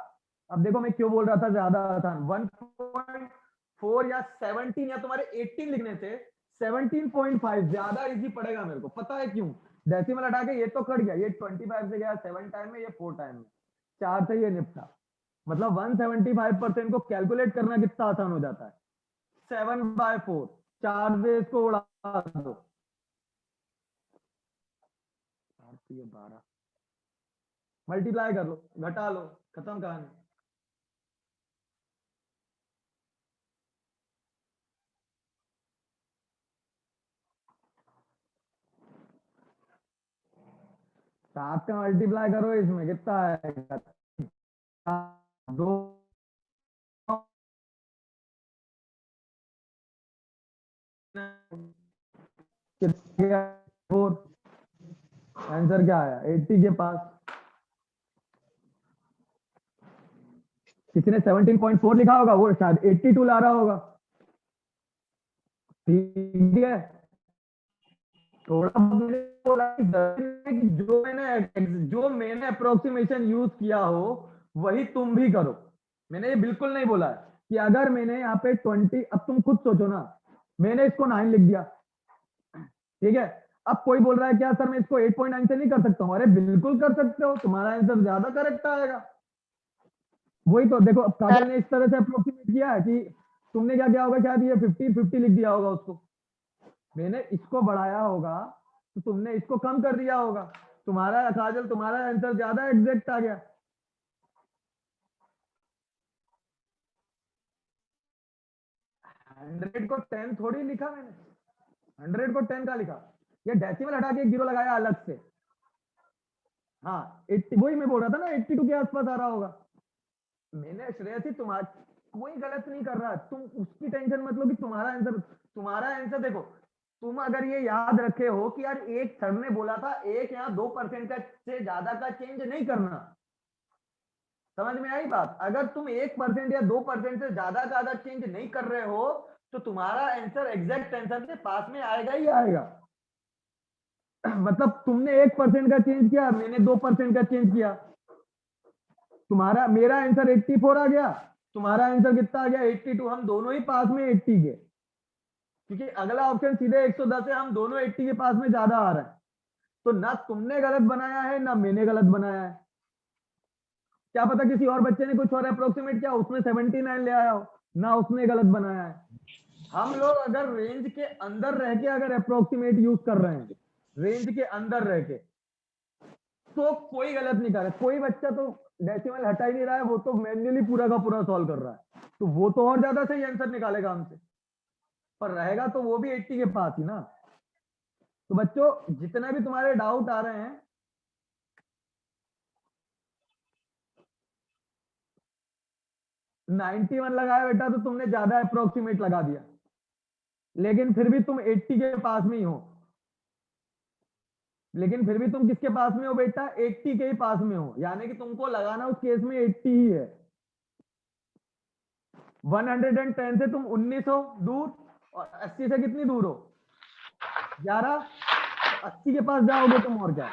अब देखो मैं क्यों बोल रहा था ज्यादा आसान, 1.4 या 17 या तुम्हारे 18 लिखने से 17.5 ज्यादा इजी पड़ेगा मेरे को, पता है क्यों। डेसिमल हटा के ये तो कट गया, ये 25 से गया 7 टाइम में, ये 4 टाइम में, 4 से ये निपटा। मतलब 175% को कैलकुलेट करना कितना आसान हो जाता है। 7/4, 4 से इसको उड़ा दो, 12 मल्टीप्लाई कर लो, घटा लो, खत्म कहानी। सात का मल्टीप्लाई करो, इसमें कितना आएगा, दो, फोर। आंसर क्या आया, 80 के पास। किसी ने 17.4 लिखा होगा, वो शायद 82 ला रहा होगा। ठीक है, थोड़ा बहुत मैंने बोला कि जो मैंने अप्रोक्सीमेशन यूज किया हो वही तुम भी करो। मैंने ये बिल्कुल नहीं बोला है कि अगर मैंने यहाँ पे 20, अब तुम खुद सोचो ना, मैंने इसको 9 लिख दिया, ठीक है। अब कोई बोल रहा है क्या सर मैं इसको 8.9 से नहीं कर सकता हूँ, अरे बिल्कुल कर सकते हो, तुम्हारा आंसर ज्यादा करेक्ट आएगा। वही तो देखो, अब काजल ने इस तरह से अप्रोक्सीमेट किया है कि तुमने क्या किया होगा, शायद ये 50 लिख दिया होगा उसको, मैंने इसको बढ़ाया होगा तो तुमने इसको कम कर दिया होगा, तुम्हारा काजल तुम्हारा आंसर ज्यादा एग्जैक्ट आ गया। 100 को 10 थोड़ी लिखा मैंने, 100 को 10 का लिखा, ये डेसिमल हटा के एक जीरो लगाया अलग से। हाँ 80, वही मैं बोल रहा था ना 82 के आसपास आ रहा होगा। मैंने श्रेयसी तुम्हारा कोई गलत नहीं कर रहा, तुम उसकी टेंशन मत लो कि तुम्हारा आंसर देखो, तुम अगर ये याद रखे हो कि यार एक सर ने बोला था 1 या 2% का से ज्यादा का चेंज नहीं करना, समझ में आई बात। अगर तुम 1% या 2% से ज्यादा का अगर चेंज नहीं कर रहे हो तो तुम्हारा आंसर एग्जैक्ट आंसर के पास में आएगा ही आएगा। मतलब तुमने 1% का चेंज किया, मैंने 2% का चेंज किया, तुम्हारा मेरा आंसर 84 आ गया, तुम्हारा आंसर कितना आ गया 82, हम दोनों ही पास में 80 के, क्योंकि अगला ऑप्शन सीधे 110 है, हम दोनों 80 के पास में ज्यादा आ रहा है। तो ना तुमने गलत बनाया है ना मैंने गलत बनाया है, क्या पता किसी और बच्चे ने कुछ और अप्रोक्सीमेट किया, उसने 79 ले आया हो, ना उसने गलत बनाया है। हम लोग अगर रेंज के अंदर रह के अगर अप्रोक्सीमेट यूज कर रहे हैं, रेंज के अंदर रह के, तो कोई गलत नहीं कर रहा, कोई बच्चा तो डेसिमल हटा ही नहीं रहा है, वो तो मैन्युअली पूरा का पूरा सॉल्व कर रहा है, तो वो तो और ज्यादा सही आंसर निकालेगा हमसे, पर रहेगा तो वो भी 80 के पास ही ना। तो बच्चों जितने भी तुम्हारे डाउट आ रहे हैं, नाइनटी 91 लगाया बेटा तो तुमने ज्यादा अप्रोक्सीमेट लगा दिया, लेकिन फिर भी तुम 80 के पास में ही हो, लेकिन फिर भी तुम किसके पास में हो बेटा, 80 के ही पास में हो, यानी कि तुमको लगाना उस केस में 80 ही है। 110 से तुम 19 हो दूर, और 80 से कितनी दूर हो, 11, तो 80 के पास जाओगे तुम, और क्या।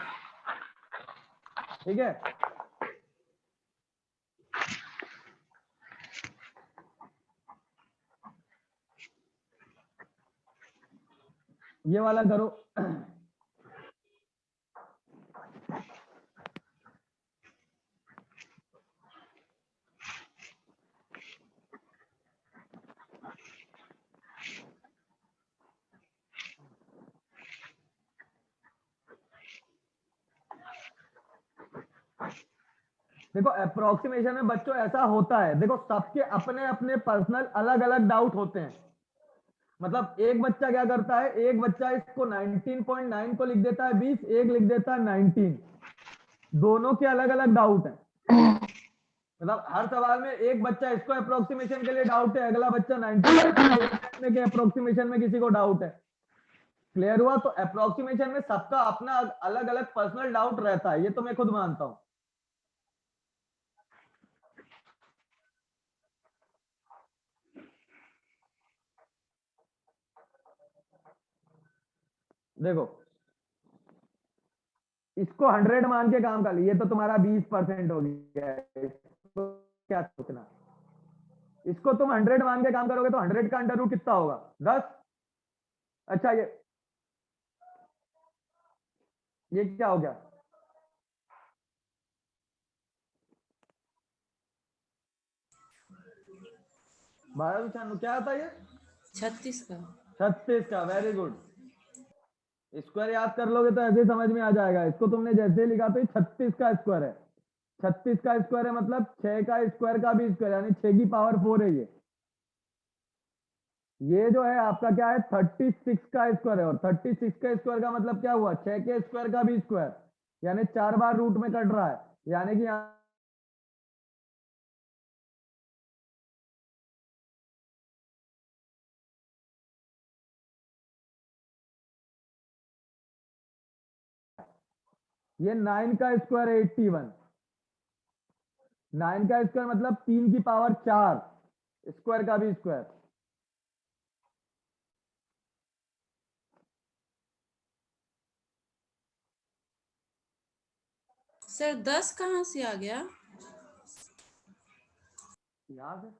ठीक है, ये वाला करो। देखो अप्रोक्सीमेशन में बच्चों ऐसा होता है, देखो सबके अपने अपने पर्सनल अलग अलग डाउट होते हैं। मतलब एक बच्चा क्या करता है, एक बच्चा इसको 19.9 को लिख देता है 20, एक लिख देता है 19। दोनों के अलग अलग डाउट है। मतलब हर सवाल में एक बच्चा इसको अप्रोक्सीमेशन के लिए डाउट है, अगला बच्चा 19 के अप्रोक्सीमेशन में किसी को डाउट है। क्लियर हुआ? तो अप्रोक्सीमेशन में सबका अपना अलग अलग पर्सनल डाउट रहता है, ये तो मैं खुद मानता हूं। देखो इसको 100 मान के काम कर ली, ये तो तुम्हारा 20% हो गया। इसको क्या सोचना, इसको तुम 100 मान के काम करोगे तो 100 का अंडर रूट कितना होगा? 10। अच्छा ये क्या हो गया? 12 क्या होता है ये? 36 का। 36 का, वेरी गुड। स्क्वायर याद कर लोगे तो ऐसे ही समझ में आ जाएगा। इसको तुमने जैसे लिखा तो ये 36 का स्क्वायर है। 36 का स्क्वायर है मतलब 6 का स्क्वायर का भी स्क्वायर, यानी 6 की पावर 4 है ये जो है आपका क्या है 36 का स्क्वायर है। और 36 का स्क्वायर का मतलब क्या हुआ? 6 के स्क्वायर का भी स्क्वायर, यानी 4 बार रूट में कट रहा है, यानी कि यहाँ ये 9 का स्क्वायर है 81। 9 का स्क्वायर मतलब 3 की पावर 4, स्क्वायर का भी स्क्वायर। सर 10 कहाँ से आ गया? याद है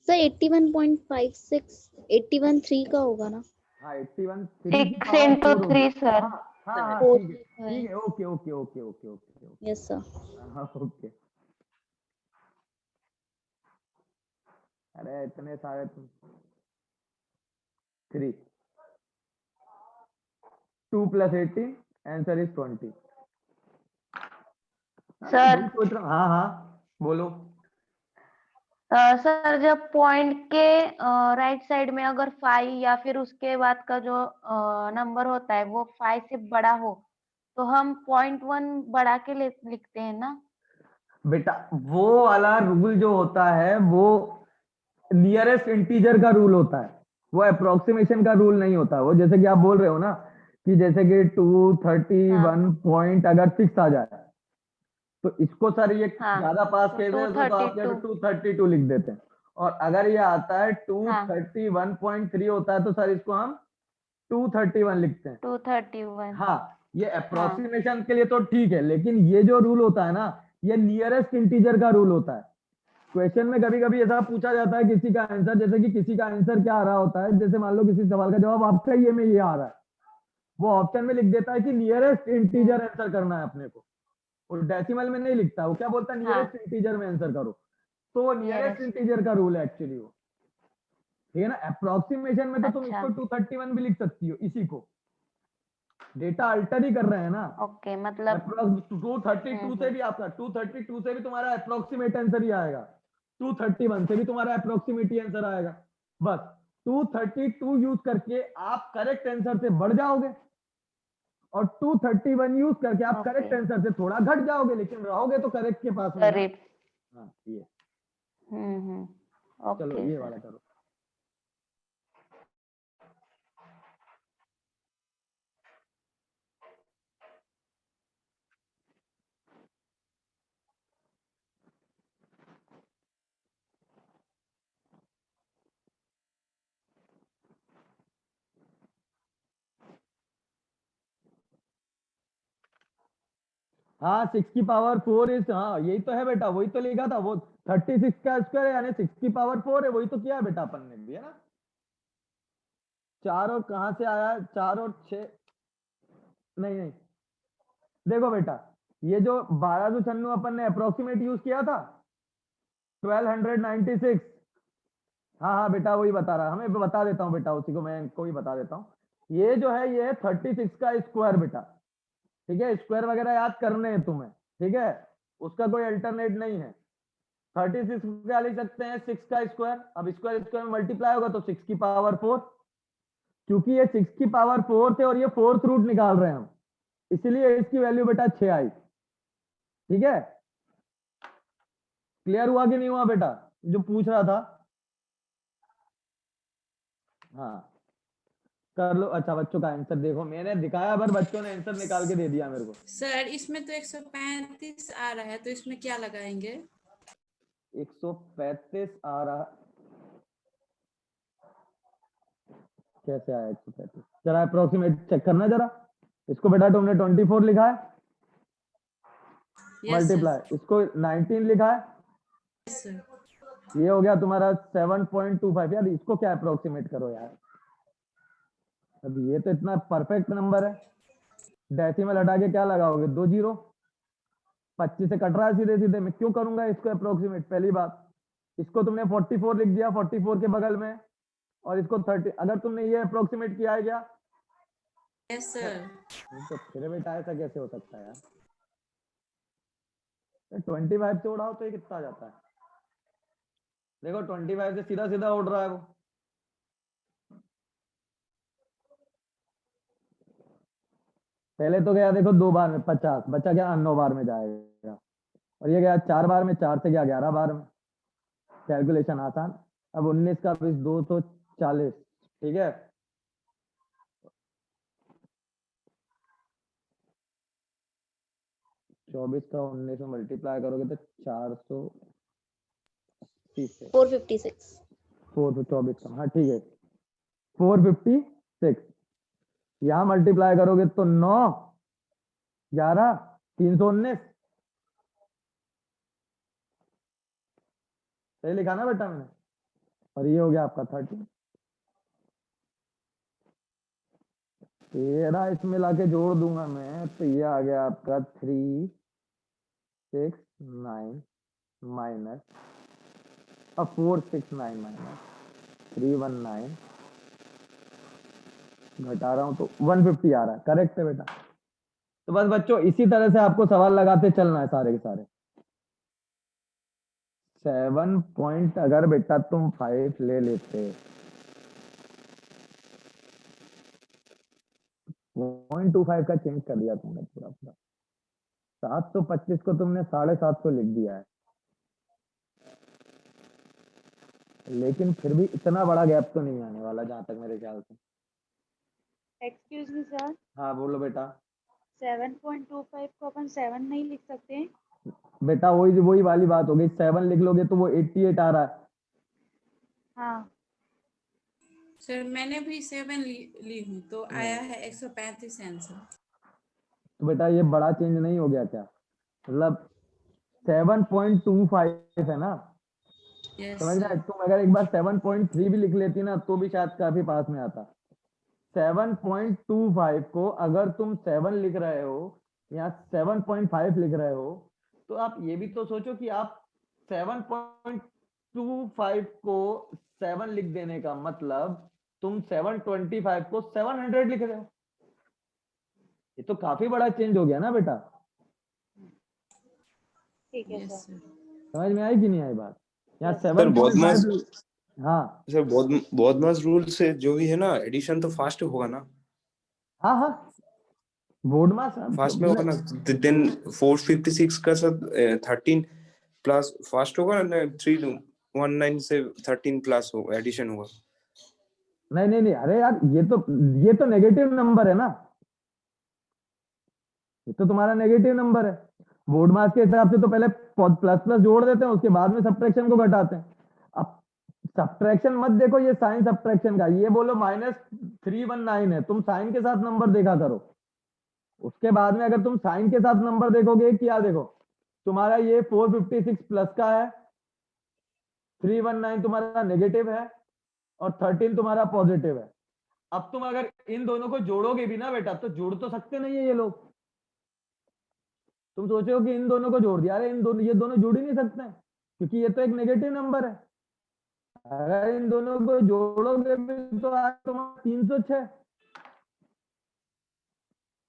सर 81.56 81.3 का होगा ना? हाँ 81 6 into 3 सर। हाँ Four ठीक है है। ठीक है, okay okay okay okay okay yes sir. हाँ ओके। अरे इतने सारे तुम 3 2 + 18 आंसर इज 20। सर सोच रहा हूँ, हाँ हाँ बोलो। सर जब पॉइंट के राइट साइड में अगर 5 या फिर उसके बाद का जो नंबर होता है वो 5 से बड़ा हो तो हम 0.1 बढ़ा के लिखते हैं ना? बेटा वो वाला रूल जो होता है वो नियरेस्ट इंटीजर का रूल होता है, वो अप्रोक्सीमेशन का रूल नहीं होता। वो जैसे कि आप बोल रहे हो ना कि जैसे कि 231 पॉइंट अगर 6 आ जाए तो इसको सर ये हाँ, ज्यादा पास तो कर रहे हो तो आप 232 232 लिख देते हैं। और अगर ये आता है 231.3 होता है तो सर इसको हम 231 लिखते हैं। 231। हाँ ये अप्रोक्सीमेशन के लिए तो ठीक है, लेकिन ये जो रूल होता है ना ये नियरेस्ट इंटीजर का रूल होता है। क्वेश्चन में कभी कभी ऐसा पूछा जाता है किसी का आंसर, जैसे कि किसी का आंसर क्या आ रहा होता है, जैसे मान लो किसी सवाल का जवाब आपका ये में ये आ रहा है, वो ऑप्शन में लिख देता है कि नियरेस्ट इंटीजर आंसर करना है अपने को, और डेसिमल में नहीं लिखता। वो क्या बोलता है नियरेस्ट इंटीजर में आंसर करो, तो वो नियरेस्ट इंटीजर का रूल है एक्चुअली वो, ठीक है ना। अप्रोक्सीमेशन में तो तुम अच्छा। इसको 231 भी लिख सकती हो, इसी को डेटा अल्टर ही कर रहे हैं ना। ओके मतलब 232 से भी आपका 232 से भी तुम्हारा अप्रोक्सीमेट आंसर ही आएगा, 231 से भी तुम्हारा अप्रोक्सीमेट आंसर आएगा। बस 232 यूज करके आप करेक्ट आंसर से बढ़ जाओगे और 231 यूज करके आप करेक्ट आंसर से थोड़ा घट जाओगे, लेकिन रहोगे तो करेक्ट के पास में ना। करीब। हाँ ये चलो ओके ये सर। वाला करो। हाँ 6 की पावर 4 इज, हाँ यही तो है बेटा, वही तो लिखा था वो 36 का स्क्वायर है यानी 6 की पावर 4 है, वही तो किया है बेटा अपन ने भी, है ना। 4 और कहां से आया, 4 और 6 नहीं नहीं, देखो बेटा ये जो 1296 अपन ने अप्रोक्सीमेट यूज किया था 1296, हाँ हाँ बेटा वही बता रहा, हमें बता देता हूँ बेटा, उसी को मैं इनको भी बता देता हूँ। ये जो है ये 36 का स्क्वायर बेटा, ठीक है, स्क्वायर वगैरह याद करने हैं तुम्हें, ठीक है, उसका कोई अल्टरनेट नहीं है। 36 को क्या लिख सकते हैं, 6 का स्क्वायर। अब स्क्वायर स्क्वायर में मल्टीप्लाई होगा तो 6 की पावर 4, क्योंकि ये 6 की पावर 4 थे और ये फोर्थ रूट निकाल रहे हैं हम, इसलिए इसकी वैल्यू बेटा 6 आई। ठीक है, क्लियर हुआ कि नहीं हुआ बेटा, जो पूछ रहा था? हाँ कर लो। अच्छा बच्चों का आंसर देखो, मैंने दिखाया पर बच्चों ने आंसर निकाल के दे दिया मेरे को। सर इसमें तो 135 आ रहा है, तो इसमें क्या लगाएंगे? 135 आ रहा, कैसे आया 135? जरा अप्रोक्सीमेट चेक करना जरा। इसको बेटा तुमने 24 लिखा है यस मल्टीप्लाई, इसको 19 लिखा है, सर। ये हो गया तुम्हारा 7.25। यार इसको क्या अप्रोक्सीमेट करो यार, अब ये तो इतना परफेक्ट नंबर है। डेसिमल हटा के क्या लगाओगे, 2 जीरो, 25 से कट रहा है सीधे सीधे, मैं क्यों करूंगा इसको अप्रोक्सीमेट? पहली बात, इसको तुमने 44 लिख दिया 44 के बगल में, और इसको 30, अगर तुमने ये अप्रोक्सीमेट किया है क्या? Yes sir. तो फिर बेटा ऐसा कैसे हो सकता है यार? 25 से उड़ाओ तो ये कितना आ जाता है, देखो 25 से सीधा सीधा उड़ रहा है वो। पहले तो गया देखो 2 बार में 50, बचा क्या 9 बार में जाएगा, और ये गया 4 बार में, 4 से गया 11 बार में, कैलकुलेशन आसान। अब 19 का 20, 240, ठीक है, चौबीस का 19 में मल्टीप्लाई करोगे तो 480 से 456 424 का, हाँ ठीक है 456, यहाँ मल्टीप्लाई करोगे तो 9 11 319, सही लिखा ना बेटा मैंने? और ये हो गया आपका 30। 13 इसमें लाके जोड़ दूंगा मैं तो ये आ गया आपका 369 माइनस, अब 469 माइनस 319 घटा रहा हूं तो 150 आ रहा है, करेक्ट है बेटा? तो बस बच्चों इसी तरह से आपको सवाल लगाते चलना है सारे के सारे। 7 पॉइंट अगर बेटा तुम 5 ले लेते, 0.25 का चेंज कर दिया तुमने पूरा पूरा, 725 को तुमने 750 लिख दिया है, लेकिन फिर भी इतना बड़ा गैप तो नहीं आने वाला जहां तक मेरे ख्याल से। एक्सक्यूज मी सर, हाँ बोलो बेटा। 7.25 को अपन 7 नहीं लिख सकते हैं? बेटा वही वाली बात हो गई, 7 लिख लोगे तो वो 88 आ रहा है। हाँ सर मैंने भी 7 ली हूँ तो आया है 135 आंसर। तो बेटा ये बड़ा चेंज नहीं हो गया क्या? मतलब 7.25 है ना, यस समझ रहा है? सर। तुम अगर एक बार 7.3 भी लिख लेती ना तो भी शायद काफी पास में आता। 7.25 को अगर तुम 7 लिख रहे हो या 7.5 लिख रहे हो, तो आप ये भी तो सोचो कि आप 7.25 को 7 लिख देने का मतलब तुम 725 को 700 लिख रहे हो, ये तो काफी बड़ा चेंज हो गया ना बेटा। ठीक है यस सर। सर। समझ में आई कि नहीं आई बात? यहाँ Yes. 7.5, हाँ सर बॉडमास रूल से जो भी है ना एडिशन तो फास्ट होगा ना? हाँ हाँ बोर्ड मास फास्ट में होगा ना, देन 456 का सर 13 प्लस फास्ट होगा ना, 319 से 13 प्लस होगा, एडिशन होगा। नहीं अरे यार ये तो नेगेटिव नंबर है ना, ये तो तुम्हारा नेगेटिव नंबर है। बोर्ड मास के हिसाब से तो पहले प्लस प्लस जोड़ देते हैं, उसके बाद में सब्ट्रैक्शन को घटाते हैं। अब सब्ट्रैक्शन मत देखो ये साइन सब्ट्रैक्शन का, ये बोलो -319 है, तुम साइन के साथ नंबर देखा करो। उसके बाद में अगर तुम साइन के साथ नंबर देखोगे, क्या देखो तुम्हारा ये 456 प्लस का है, 319 तुम्हारा नेगेटिव है और 13 तुम्हारा पॉजिटिव है। अब तुम अगर इन दोनों को जोड़ोगे भी ना बेटा, तो जोड़ तो सकते नहीं है ये लोग। तुम सोचो कि इन दोनों को जोड़ दिया, अरे ये दोनों जोड़ ही नहीं सकते हैं, क्योंकि ये तो एक नेगेटिव नंबर है। अगर इन दोनों को जोड़ोगे भी तो आज तुम्हारा 306,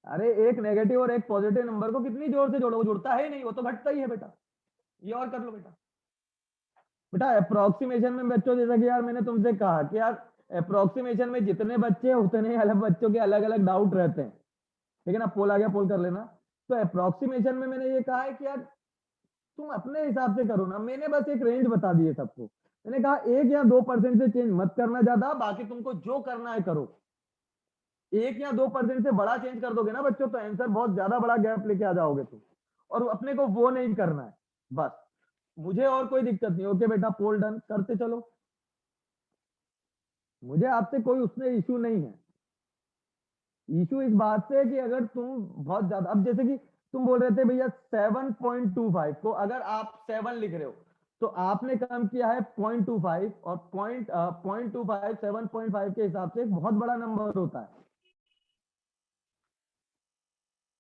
अरे एक नेगेटिव और एक पॉजिटिव नंबर को कितनी जोर से जोड़ो, वो जुड़ता है ही नहीं, वो तो घटता ही है बेटा। ये और कर लो बेटा। बेटा अप्रोक्सीमेशन में बच्चों, जैसा कि यार मैंने तुमसे कहा कि यार अप्रोक्सीमेशन में जितने बच्चे उतने अलग बच्चों के अलग अलग डाउट रहते हैं, ठीक है ना। पोल आ गया, पोल कर लेना। तो अप्रोक्सीमेशन में मैंने ये कहा है कि यार तुम अपने हिसाब से करो ना, मैंने बस एक रेंज बता दी है सबको। मैंने कहा 1 या 2% से चेंज मत करना ज्यादा, बाकी तुमको जो करना है करो। 1 या 2% से बड़ा चेंज कर दोगे ना बच्चों, तो आंसर बहुत ज्यादा बड़ा गैप लेके आ जाओगे तुम, और अपने को वो नहीं करना है बस। मुझे और कोई दिक्कत नहीं। ओके बेटा, पोल डन करते चलो, मुझे आपसे कोई उसमें इशू नहीं है। इशू इस बात से है कि अगर तुम बहुत ज्यादा, अब जैसे कि तुम बोल रहे थे भैया 7.25 को अगर आप 7 लिख रहे हो, तो आपने काम किया है 0.25, और 0.25 7.5 के हिसाब से एक बहुत बड़ा नंबर होता है।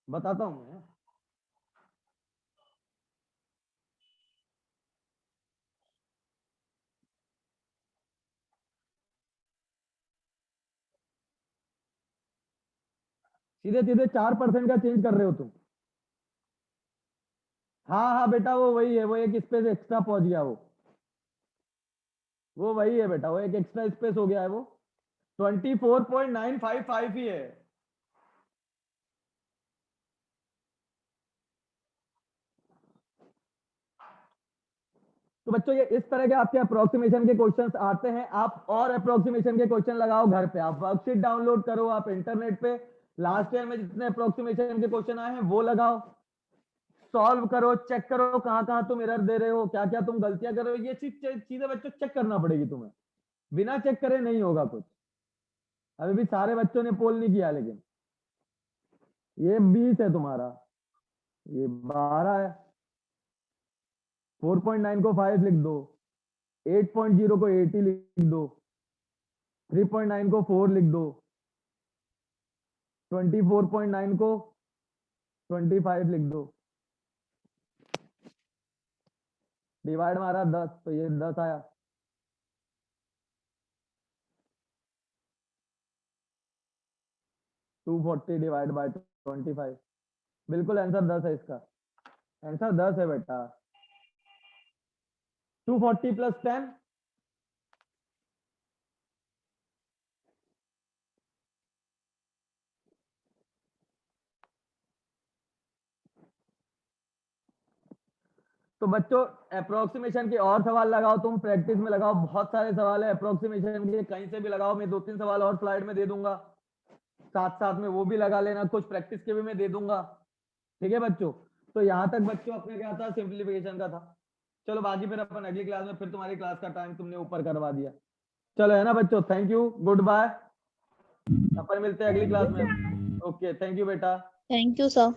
बताता हूं मैं। सीधे सीधे 4% का चेंज कर रहे हो तुम। हाँ हाँ बेटा, वो वही है, वो एक स्पेस एक्स्ट्रा पहुंच गया, वो वही है बेटा, वो एक एक्स्ट्रा स्पेस हो गया है, वो 24.955 ही है। तो बच्चों ये इस तरह के आपके अप्रोक्सीमेशन के क्वेश्चंस आते हैं। आप और अप्रोक्सीमेशन के क्वेश्चन लगाओ घर पे, आप वर्कशीट डाउनलोड करो, आप इंटरनेट पे लास्ट ईयर में जितने अप्रोक्सीमेशन के क्वेश्चन आए हैं वो लगाओ, सॉल्व करो, चेक करो कहाँ कहाँ तुम एरर दे रहे हो, क्या क्या तुम गलतियां कर रहे हो। ये चीजें बच्चों चेक करना पड़ेगी तुम्हें, बिना चेक करे नहीं होगा कुछ। अभी भी सारे बच्चों ने पोल नहीं किया, लेकिन ये 20 है तुम्हारा, ये 12 है। 4.9 को 5 लिख दो, 8.0 को 80 लिख दो, 3.9 को 4 लिख दो, 24.9 को 25 लिख दो। डिवाइड मारा 10, तो ये 10 आया। टू 40 डिवाइड बाय 25, बिल्कुल आंसर 10 है इसका, आंसर 10 है बेटा। 240 प्लस 10, तो बच्चों अप्रोक्सीमेशन के और सवाल लगाओ, तुम प्रैक्टिस में लगाओ, बहुत सारे सवाल है अप्रोक्सीमेशन के, कहीं से भी लगाओ। मैं 2-3 सवाल और स्लाइड में दे दूंगा, साथ साथ में वो भी लगा लेना, कुछ प्रैक्टिस के भी मैं दे दूंगा, ठीक है बच्चों। तो यहाँ तक बच्चों अपने क्या था, सिंप्लीफिकेशन का था। चलो बाकी फिर अपन अगली क्लास में, फिर तुम्हारी क्लास का टाइम तुमने ऊपर करवा दिया। चलो है ना बच्चों, थैंक यू, गुड बाय, अपन मिलते हैं अगली क्लास में। ओके, थैंक यू बेटा। Thank you sir.